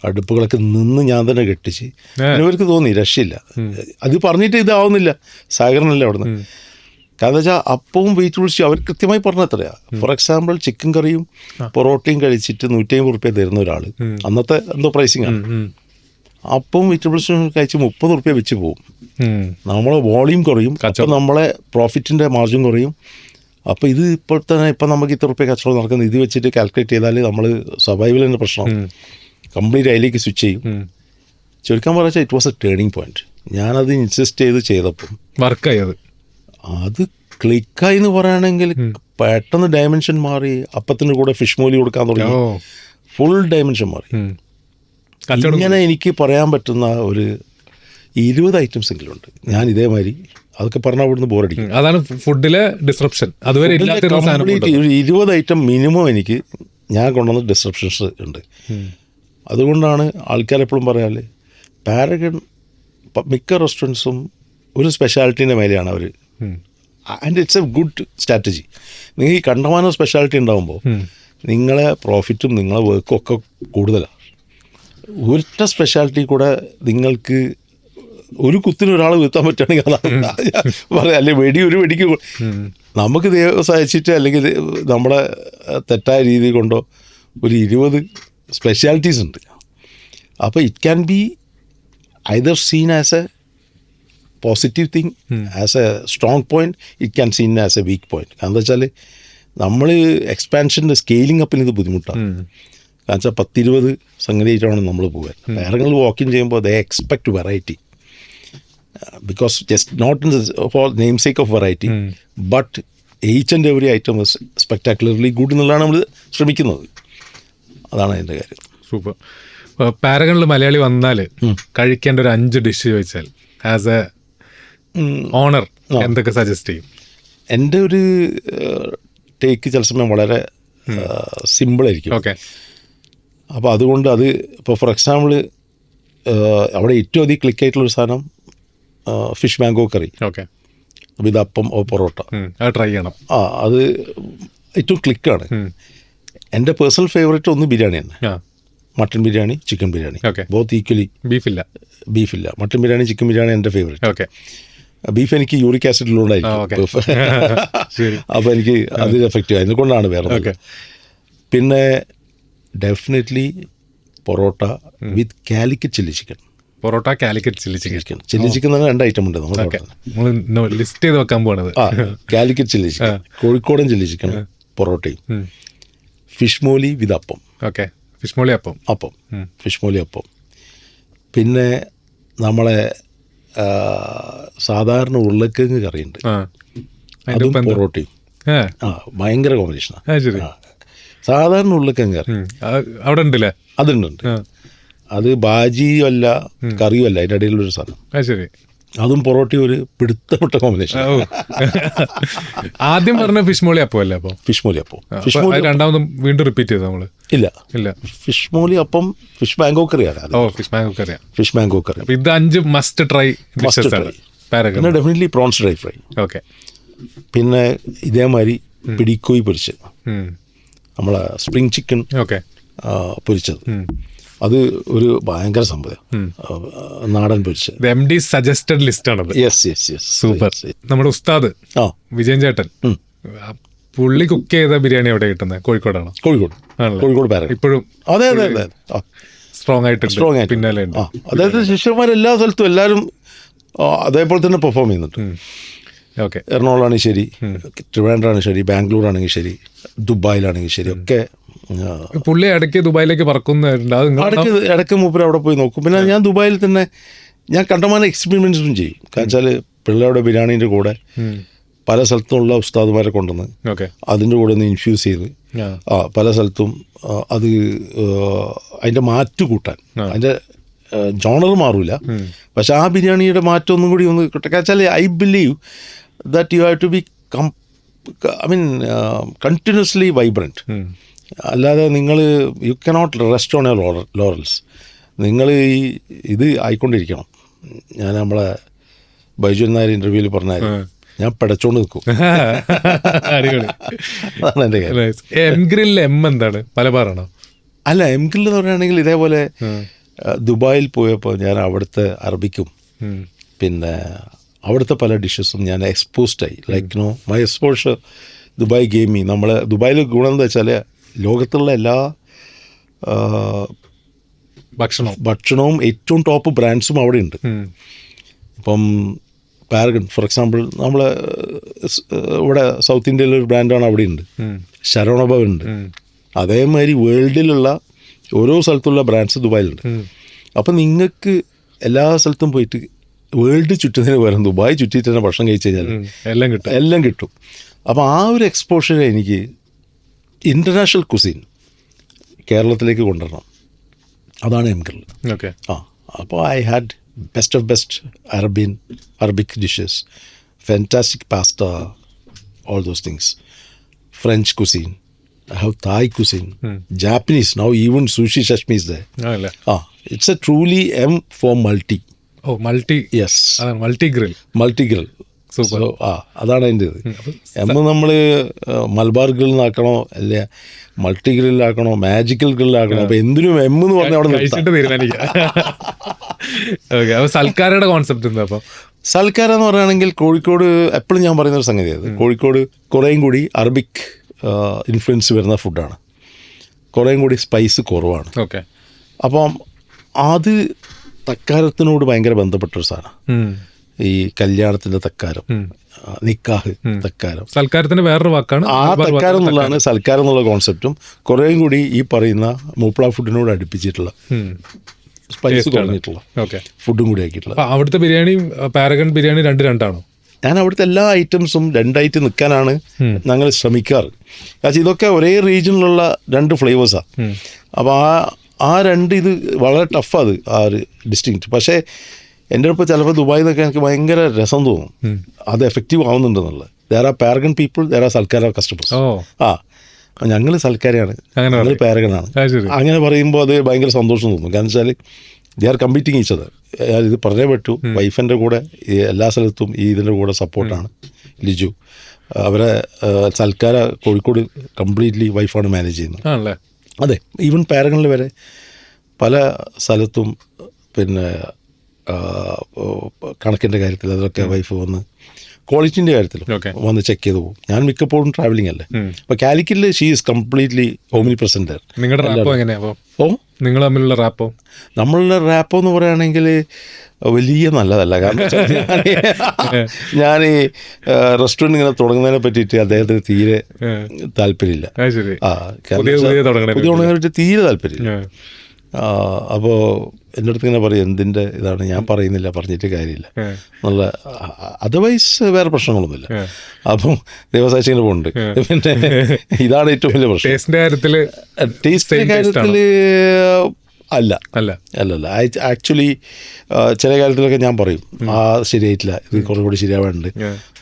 അടുപ്പുകളൊക്കെ നിന്ന് ഞാൻ തന്നെ കെട്ടിച്ച്. ഇവർക്ക് തോന്നി രക്ഷയില്ല, അത് പറഞ്ഞിട്ട് ഇതാവുന്നില്ല, സഹകരണമല്ല അവിടെ നിന്ന്. കാരണം വെച്ചാൽ അപ്പവും വെജിറ്റബിൾസ് അവർ കൃത്യമായി പറഞ്ഞ എത്രയാ. ഫോർ എക്സാമ്പിൾ ചിക്കൻ കറിയും പൊറോട്ടയും കഴിച്ചിട്ട് 150 റുപ്യ തരുന്ന ഒരാൾ, അന്നത്തെ എന്തോ പ്രൈസിങ് ആണ്, അപ്പവും വെജിറ്റബിൾസും കഴിച്ച് 30 റുപ്യ വെച്ച് പോകും. നമ്മളെ വോളിയം കുറയും, അപ്പം നമ്മളെ പ്രോഫിറ്റിൻ്റെ മാർജിൻ കുറയും. അപ്പോൾ ഇത് ഇപ്പോൾ തന്നെ ഇപ്പം നമുക്ക് ഇത്ര റുപ്യ കച്ചവടം നടക്കുന്നത്, ഇത് വെച്ചിട്ട് കാൽക്കുലേറ്റ് ചെയ്താൽ നമ്മൾ സർവൈവലിൻ്റെ പ്രശ്നമാണ്. കംപ്ലീറ്റ് അതിലേക്ക് സ്വിച്ച് ചെയ്യും. ചുരുക്കാൻ പറഞ്ഞാൽ it was A turning point. ഞാനത് ഇൻസിസ്റ്റ് ചെയ്തപ്പം വർക്കായി. അത് ക്ലിക്കായി എന്ന് പറയുകയാണെങ്കിൽ പെട്ടെന്ന് ഡയമെൻഷൻ മാറി. അപ്പത്തിൻ്റെ കൂടെ ഫിഷ് മോലി കൊടുക്കാൻ തുടങ്ങി, ഫുൾ ഡയമെൻഷൻ മാറി. ഇങ്ങനെ എനിക്ക് പറയാൻ പറ്റുന്ന ഒരു 20 ഐറ്റംസ് എങ്കിലും ഉണ്ട്. ഞാൻ ഇതേമാതിരി അതൊക്കെ പറഞ്ഞാൽ ഇവിടുന്ന് ബോറടിക്കും. അതാണ് ഫുഡിലെ ഡിസ്റപ്ഷൻ. അതുവരെ 20 ഐറ്റം മിനിമം എനിക്ക് ഞാൻ കൊണ്ടുവന്ന ഡിസ്റപ്ഷൻസ് ഉണ്ട്. അതുകൊണ്ടാണ് ആൾക്കാരെപ്പോഴും പറയാറ്, പാരഗൺ മിക്ക റെസ്റ്റോറൻറ്റ്സും ഒരു സ്പെഷ്യാലിറ്റീൻ്റെ മേലെയാണ് അവർ. And it's a good strategy. നിങ്ങൾ ഈ കണ്ടമാനം സ്പെഷ്യാലിറ്റി ഉണ്ടാകുമ്പോൾ നിങ്ങളെ പ്രോഫിറ്റും നിങ്ങളെ വർക്കും ഒക്കെ കൂടുതലാണ്. ഒറ്റ സ്പെഷ്യാലിറ്റി കൂടെ നിങ്ങൾക്ക് ഒരു കുത്തിന് ഒരാൾ വീഴ്ത്താൻ പറ്റുകയാണെങ്കിൽ അതാണ് പറയാം. അല്ലെങ്കിൽ ഒരു വെടിക്ക് നമുക്ക് ദൈവം സഹായിച്ചിട്ട് അല്ലെങ്കിൽ നമ്മുടെ തെറ്റായ രീതി കൊണ്ടോ ഒരു 20 സ്പെഷ്യാലിറ്റീസ് ഉണ്ട്. അപ്പോൾ it can be either scene as A positive thing, as A strong point, it can scene as A weak point. കാരണം എന്താ വെച്ചാൽ നമ്മൾ എക്സ്പാൻഷൻ്റെ സ്കെയിലിംഗ് അപ്പിന് ഇത് ബുദ്ധിമുട്ടാണ്. കാരണം വെച്ചാൽ 10-20 സംഗതിയായിട്ടാണ് നമ്മൾ പോകുക. വേറെങ്ങൾ വാക്കിൻ ചെയ്യുമ്പോൾ they expect variety, because just not in for namesake of variety, but each and every item is spectacularly good എന്നുള്ളതാണ് നമ്മൾ ശ്രമിക്കുന്നത്. അതാണ് അതിൻ്റെ കാര്യം. സൂപ്പർ. പാരഗണിൽ മലയാളി വന്നാൽ കഴിക്കേണ്ട ഒരു 5 ഡിഷ് ചോദിച്ചാൽ ആസ് എ ഓണർ എന്തൊക്കെ സജസ്റ്റ് ചെയ്യും? എൻ്റെ ഒരു ടേക്ക് ചില സമയം വളരെ സിമ്പിളായിരിക്കും. ഓക്കെ. അപ്പോൾ അതുകൊണ്ട് അത് ഇപ്പോൾ ഫോർ എക്സാമ്പിൾ അവിടെ ഏറ്റവും അധികം ക്ലിക്കായിട്ടുള്ളൊരു സാധനം ഫിഷ് മാംഗോ കറി. ഓക്കെ. അപ്പോൾ ഇത് അപ്പം പൊറോട്ട ട്രൈ ചെയ്യണം. അത് ഏറ്റവും ക്ലിക്കാണ്. എൻ്റെ പേഴ്സണൽ ഫേവറേറ്റ് ഒന്ന് ബിരിയാണി തന്നെ, mutton biryani, chicken biryani, both equally. ബീഫില്ല, മട്ടൺ ബിരിയാണി, ചിക്കൻ ബിരിയാണി എൻ്റെ ഫേവറേറ്റ്. ഓക്കെ. ബീഫ് എനിക്ക് യൂറിക് ആസിഡിലുണ്ടായിരിക്കും, അപ്പോൾ എനിക്ക് അതിൽ എഫക്റ്റീവ് അതിനെക്കൊണ്ടാണ് വേറെ. പിന്നെ definitely parotta with Calicut chilli chicken. Parotta, Calicut chilli chicken. Chilli chicken തന്നെ 2 ഐറ്റം ഉണ്ട് നമ്മൾ ലിസ്റ്റ് ചെയ്ത് വെക്കാൻ പോണത്. കാലിക്കറ്റ് ചില്ലി ചിക്കൻ, കോഴിക്കോടൻ ചില്ലി ചിക്കൻ, പൊറോട്ടയും, fish molee with appam. Okay. Fish മോലി അപ്പം, ഫിഷ് മോലി അപ്പം. പിന്നെ നമ്മളെ സാധാരണ ഉരുളക്കിഴങ്ങ് കറിയുണ്ട്, അതും പൊറോട്ടയും. ഭയങ്കര കോമ്പിനേഷനാണ്. സാധാരണ ഉരുളക്കിഴങ്ങ് കറി അവിടെ ഉണ്ടല്ലേ? അതുണ്ട്. അത് ബാജിയും അല്ല കറിയും അല്ല, അതിൻ്റെ ഇടയിലൊരു സാധനം. ശരി. അതും പൊറോട്ടയും ഒരു പിടുത്തപ്പെട്ട കോമ്പിനേഷൻ. ആദ്യം പറഞ്ഞ ഫിഷ് മോളി അപ്പം അല്ലേ? അപ്പോൾ ഫിഷ് മോളി അപ്പം രണ്ടാമതും വീണ്ടും റിപ്പീറ്റ് ചെയ്തു നമ്മൾ? ഇല്ല, ഫിഷ് മോളി അപ്പം ഫിഷ് മാംഗോ കറിയാണ്. ഫിഷ് മാംഗോ കറി. ഇത് 5 മസ്റ്റ് ട്രൈ. പിന്നെ definitely prawns dry fry. Okay. പിന്നെ ഇതേമാതിരി പിടിക്കോയി പൊരിച്ചത്, നമ്മളെ സ്പ്രിംഗ് ചിക്കൻ പൊരിച്ചത്, അത് ഒരു ഭയങ്കര സംഭവം. നാടൻ പൊരിച്ചത്. MD സജസ്റ്റഡ് ലിസ്റ്റ് ആണ്. സൂപ്പർ. നമ്മുടെ ഉസ്താദ് വിജയൻ ചേട്ടൻ, പുള്ളി കുക്ക് ചെയ്ത ബിരിയാണി എവിടെ കിട്ടുന്നത്? കോഴിക്കോടാണോ? കോഴിക്കോട് ഇപ്പോഴും അതെ സ്ട്രോങ് ആയിട്ട് പിന്നാലെ ഉണ്ട്. അതായത് ശിഷ്യന്മാർ എല്ലാ സ്ഥലത്തും എല്ലാവരും അതേപോലെ തന്നെ പെർഫോം ചെയ്യുന്നുണ്ട്. ഓക്കെ. എറണാകുളമാണെങ്കിൽ ശരി, ട്രിവാൻഡ്രമാണെങ്കിൽ ശരി, ബാംഗ്ലൂർ ആണെങ്കിൽ ശരി, ദുബായിലാണെങ്കിൽ ശരി, ഒക്കെ പുള്ളി ഇടയ്ക്ക് ദുബായിലേക്ക് പറക്കുന്നുണ്ട്. ഇടയ്ക്ക് മൂപ്പര് അവിടെ പോയി നോക്കും. പിന്നെ ഞാൻ ദുബായിൽ തന്നെ ഞാൻ കണ്ടമാനം എക്സ്പെരിമെൻറ്റ്സും ചെയ്യും. കാരണം വെച്ചാൽ പിള്ളേരുടെ ബിരിയാണീൻ്റെ കൂടെ പല സ്ഥലത്തുമുള്ള ഉസ്താദുമാരെ കൊണ്ടുവന്ന് അതിൻ്റെ കൂടെ ഒന്ന് ഇൻഫ്യൂസ് ചെയ്ത് പല സ്ഥലത്തും അത് അതിൻ്റെ മാറ്റ് കൂട്ടാൻ, അതിൻ്റെ ജോണർ മാറില്ല, പക്ഷെ ആ ബിരിയാണിയുടെ മാറ്റം ഒന്നും കൂടി ഒന്ന് കിട്ടുക. വെച്ചാൽ I believe that you have to be continuously vibrant. അല്ലാതെ നിങ്ങൾ you cannot rest on your laurels. നിങ്ങൾ ഇത് ആയിക്കൊണ്ടിരിക്കണം. ഞാൻ നമ്മളെ ബൈജു നായർ ഇൻ്റർവ്യൂവിൽ പറഞ്ഞാൽ ഞാൻ പടച്ചോണ്ട് നിൽക്കും. അതാണ് എൻ്റെ കാര്യം. എന്താണ് പലബാറാണോ? അല്ല, എം ഗ്രിൽ എന്ന് പറയുകയാണെങ്കിൽ ഇതേപോലെ ദുബായിൽ പോയപ്പോൾ ഞാൻ അവിടുത്തെ അറബിക്കും പിന്നെ അവിടുത്തെ പല ഡിഷസും ഞാൻ എക്സ്പോസ്ഡായി. Like my exposure Dubai gave me. നമ്മൾ ദുബായിൽ ഗുണം എന്താ വെച്ചാൽ ലോകത്തുള്ള എല്ലാ ഭക്ഷണവും ഏറ്റവും ടോപ്പ് ബ്രാൻഡ്സും അവിടെ ഉണ്ട്. ഇപ്പം പാരഗൺ ഫോർ എക്സാമ്പിൾ, നമ്മൾ ഇവിടെ സൗത്ത് ഇന്ത്യയിലൊരു ബ്രാൻഡാണ് അവിടെ ഉണ്ട്, ശരവണഭവൻ ഉണ്ട്. അതേമാതിരി വേൾഡിലുള്ള ഓരോ സ്ഥലത്തുള്ള ബ്രാൻഡ്സ് ദുബായിലുണ്ട്. അപ്പം നിങ്ങൾക്ക് എല്ലാ സ്ഥലത്തും പോയിട്ട് വേൾഡ് ചുറ്റുന്നതിന് പകരം ദുബായ് ചുറ്റിയിട്ട് തന്നെ ഭക്ഷണം കഴിച്ചു കഴിഞ്ഞാൽ എല്ലാം കിട്ടും. അപ്പോൾ ആ ഒരു എക്സ്പോഷർ എനിക്ക് ഇൻ്റർനാഷണൽ കുസീൻ കേരളത്തിലേക്ക് കൊണ്ടുവരണം. അതാണ് എം ഗ്രിൽ. അപ്പോൾ I had best of best Arabic dishes, fantastic pasta, all those things. French cuisine, I have Thai cuisine, Japanese, now even sushi sashimi is there. It's a truly M for multi. Multi. Yes. Multi grill. So അതാണ് അതിൻ്റെ ഇത്. M നമ്മൾ മലബാർ ഗ്രില്ലാക്കണോ അല്ലെ multi ഗ്രില്ലാക്കണോ magical ഗ്രില്ലാക്കണോ? അപ്പോൾ എന്തിനും M എന്ന് പറഞ്ഞാൽ അവിടെ സൽക്കാരയുടെ കോൺസെപ്റ്റ് എന്താ? അപ്പോൾ സൽക്കാരം എന്ന് പറയുകയാണെങ്കിൽ കോഴിക്കോട് എപ്പോഴും ഞാൻ പറയുന്നൊരു സംഗതി, അത് കോഴിക്കോട് കുറേയും കൂടി അറബിക് ഇൻഫ്ലുവൻസ് വരുന്ന ഫുഡാണ്, കുറേയും കൂടി സ്പൈസ് കുറവാണ്. ഓക്കെ. അപ്പം അത് തക്കാരത്തിനോട് ഭയങ്കര ബന്ധപ്പെട്ടൊരു സാധനം. ഈ കല്യാണത്തിൻ്റെ തക്കാരം, നിക്കാഹ് തക്കാരം. സൽക്കാരത്തിന് വേറൊരു വാക്കാണ് ആ തക്കാരം എന്നുള്ളതാണ് സൽക്കാരം എന്നുള്ള കോൺസെപ്റ്റും കുറേയും കൂടി ഈ പറയുന്ന മൂപ്പള ഫുഡിനോട് അടുപ്പിച്ചിട്ടുള്ള സ്പൈസ് കുറഞ്ഞിട്ടുള്ള ഫുഡും കൂടി ആക്കിയിട്ടുള്ള. അവിടുത്തെ ബിരിയാണി പാരഗൺ ബിരിയാണി രണ്ടാണോ? ഞാൻ അവിടുത്തെ എല്ലാ ഐറ്റംസും രണ്ടായിട്ട് നിൽക്കാനാണ് ഞങ്ങൾ ശ്രമിക്കാറ്. കാരണം ഇതൊക്കെ ഒരേ റീജിയനിലുള്ള രണ്ട് ഫ്ലേവേഴ്സാണ്. അപ്പോൾ ആ രണ്ട് ഇത് വളരെ ടഫാണ് ആ ഒരു ഡിസ്റ്റിങ്ക്റ്റ്. പക്ഷേ എൻ്റെ ഇപ്പോൾ ചിലപ്പോൾ ദുബായിൽ നിന്നൊക്കെ എനിക്ക് ഭയങ്കര രസം തോന്നും, അത് എഫക്റ്റീവ് ആവുന്നുണ്ടെന്നുള്ളത്. There are Paragon people, there are Salkara customers. ഞങ്ങൾ സൽക്കാരയാണ്, ഞങ്ങൾ പാരഗണാണ്. അങ്ങനെ പറയുമ്പോൾ അത് ഭയങ്കര സന്തോഷം തോന്നും. കാരണം വെച്ചാൽ ദേ ആർ കമ്പീറ്റിങ് ഈച്ച് അതർ. ഇത് പറഞ്ഞേ പറ്റൂ, വൈഫിൻ്റെ കൂടെ എല്ലാ സ്ഥലത്തും ഈ ഇതിൻ്റെ കൂടെ സപ്പോർട്ടാണ് ലിജു. അവരെ സൽക്കാര കോഴിക്കോട് കംപ്ലീറ്റ്ലി വൈഫാണ് മാനേജ് ചെയ്യുന്നത്. അതെ, ഈവൻ പാരഗണിൽ വരെ പല സ്ഥലത്തും പിന്നെ കണക്കിൻ്റെ കാര്യത്തിൽ അതിലൊക്കെ വൈഫ് വന്ന് ക്വാളിറ്റീൻ്റെ കാര്യത്തിലും വന്ന് ചെക്ക് ചെയ്ത് പോകും. ഞാൻ മിക്കപ്പോഴും ട്രാവലിംഗ് അല്ലേ. അപ്പോൾ കാലിക്കറ്റിൽ she is completely omnipresent. നിങ്ങളുടെ റാപ്പോ എങ്ങനെയാ? നിങ്ങൾ തമ്മിലുള്ള റാപ്പോ? നമ്മളുടെ റാപ്പോ എന്ന് പറയുകയാണെങ്കിൽ വലിയ നല്ലതല്ല. കാരണം ഞാൻ ഈ റെസ്റ്റോറൻറ്റ് ഇങ്ങനെ തുടങ്ങുന്നതിനെ പറ്റിയിട്ട് അദ്ദേഹത്തിന് തീരെ താല്പര്യമില്ല. പുതിയ തുടങ്ങാൻ പറ്റി തീരെ താല്പര്യമില്ല. അപ്പോൾ എൻ്റെ അടുത്ത് ഇങ്ങനെ പറയും, എന്തിൻ്റെ ഇതാണ്, ഞാൻ പറയുന്നില്ല, പറഞ്ഞിട്ട് കാര്യമില്ല എന്നുള്ള. അതർവൈസ് വേറെ പ്രശ്നങ്ങളൊന്നുമില്ല. അപ്പം ദേവസാക്ഷി ഇങ്ങനെ പോകുന്നുണ്ട്. പിന്നെ ഇതാണ് ഏറ്റവും വലിയ പ്രശ്നം. ടേസ്റ്റിൻ്റെ കാര്യത്തിൽ അല്ല. ആക്ച്വലി ചില കാര്യത്തിലൊക്കെ ഞാൻ പറയും ശരിയായിട്ടില്ല, ഇത് കുറച്ചും കൂടി ശരിയാവാനുണ്ട്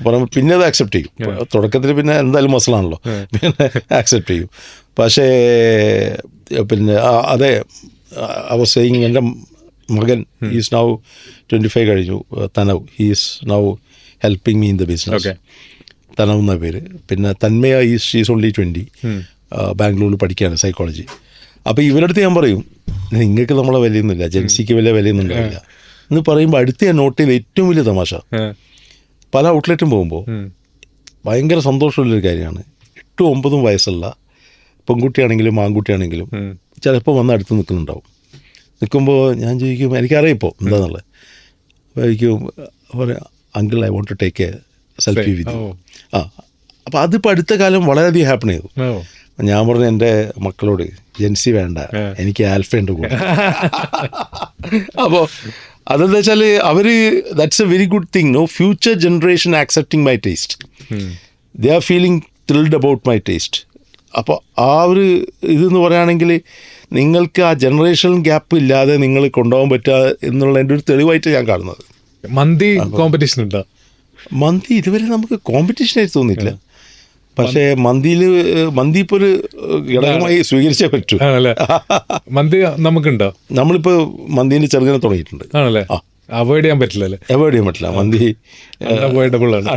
പറയുമ്പോൾ പിന്നെ അത് ആക്സെപ്റ്റ് ചെയ്യും. തുടക്കത്തിൽ പിന്നെ എന്തായാലും മസലാണല്ലോ, പിന്നെ ആക്സെപ്റ്റ് ചെയ്യും. പക്ഷേ പിന്നെ അതെ, I was saying എൻ്റെ മകൻ ഈസ് നൗ 25 കഴിഞ്ഞു, Tanav. He's now helping me in the business. Tanav എന്ന പേര്. പിന്നെ തന്മയ ഈസ് ഓൺലി 20, ബാംഗ്ലൂരിൽ പഠിക്കുകയാണ് സൈക്കോളജി. അപ്പോൾ ഇവരടുത്ത് ഞാൻ പറയും, നിങ്ങൾക്ക് നമ്മളെ വിലയൊന്നുമില്ല, ജെൻസിക്ക് വലിയ വിലയൊന്നും ഉണ്ടാവില്ല എന്ന് പറയുമ്പോൾ അടുത്ത് ഞാൻ നോട്ട് ചെയ്ത ഏറ്റവും വലിയ തമാശ, പല ഔട്ട്ലെറ്റും പോകുമ്പോൾ ഭയങ്കര സന്തോഷമുള്ളൊരു കാര്യമാണ്. 8-9 വയസ്സുള്ള പെൺകുട്ടിയാണെങ്കിലും ആൺകുട്ടിയാണെങ്കിലും ചിലപ്പോൾ വന്ന് അടുത്ത് നിൽക്കുന്നുണ്ടാവും. നിൽക്കുമ്പോൾ ഞാൻ ചോദിക്കും, എനിക്കറിയാം ഇപ്പോൾ എന്താണെന്നുള്ളത്. അപ്പോൾ ചോദിക്കും, പറയാം, uncle I want to take a selfie with you. അപ്പോൾ അതിപ്പോൾ അടുത്ത കാലം വളരെയധികം ഹാപ്പൺ ചെയ്തു. ഞാൻ പറഞ്ഞു എൻ്റെ മക്കളോട്, ജെൻസി വേണ്ട, എനിക്ക് ആൽഫയുണ്ട് കൂടെ. അപ്പോൾ അതെന്താ വെച്ചാൽ അവർ that's a very good thing. No future generation accepting my taste. They are feeling thrilled about my taste. അപ്പോൾ ആ ഒരു ഇതെന്ന് പറയുകയാണെങ്കിൽ നിങ്ങൾക്ക് ആ ജനറേഷൻ ഗ്യാപ്പ് ഇല്ലാതെ നിങ്ങൾ കൊണ്ടുപോകാൻ പറ്റുക എന്നുള്ള എൻ്റെ ഒരു തെളിവായിട്ട് ഞാൻ കാണുന്നത്. മന്തി കോമ്പറ്റീഷൻ ഉണ്ടോ? മന്തി ഇതുവരെ നമുക്ക് കോമ്പറ്റീഷനായിട്ട് തോന്നിയിട്ടില്ല. പക്ഷേ മന്തി ഇപ്പോൾ ഒരു ഘടകമായി സ്വീകരിച്ചേ പറ്റൂ. മന്തി നമുക്കുണ്ടോ? നമ്മളിപ്പോൾ മന്തിൻ്റെ ചെറുതിനെ തുടങ്ങിയിട്ടുണ്ട്. ആണല്ലേ? അവോയ്ഡ് ചെയ്യാൻ പറ്റില്ലല്ലേ? അവോയ്ഡ് ചെയ്യാൻ പറ്റില്ല. മന്തി അവോയ്ഡബിൾ ആണ്.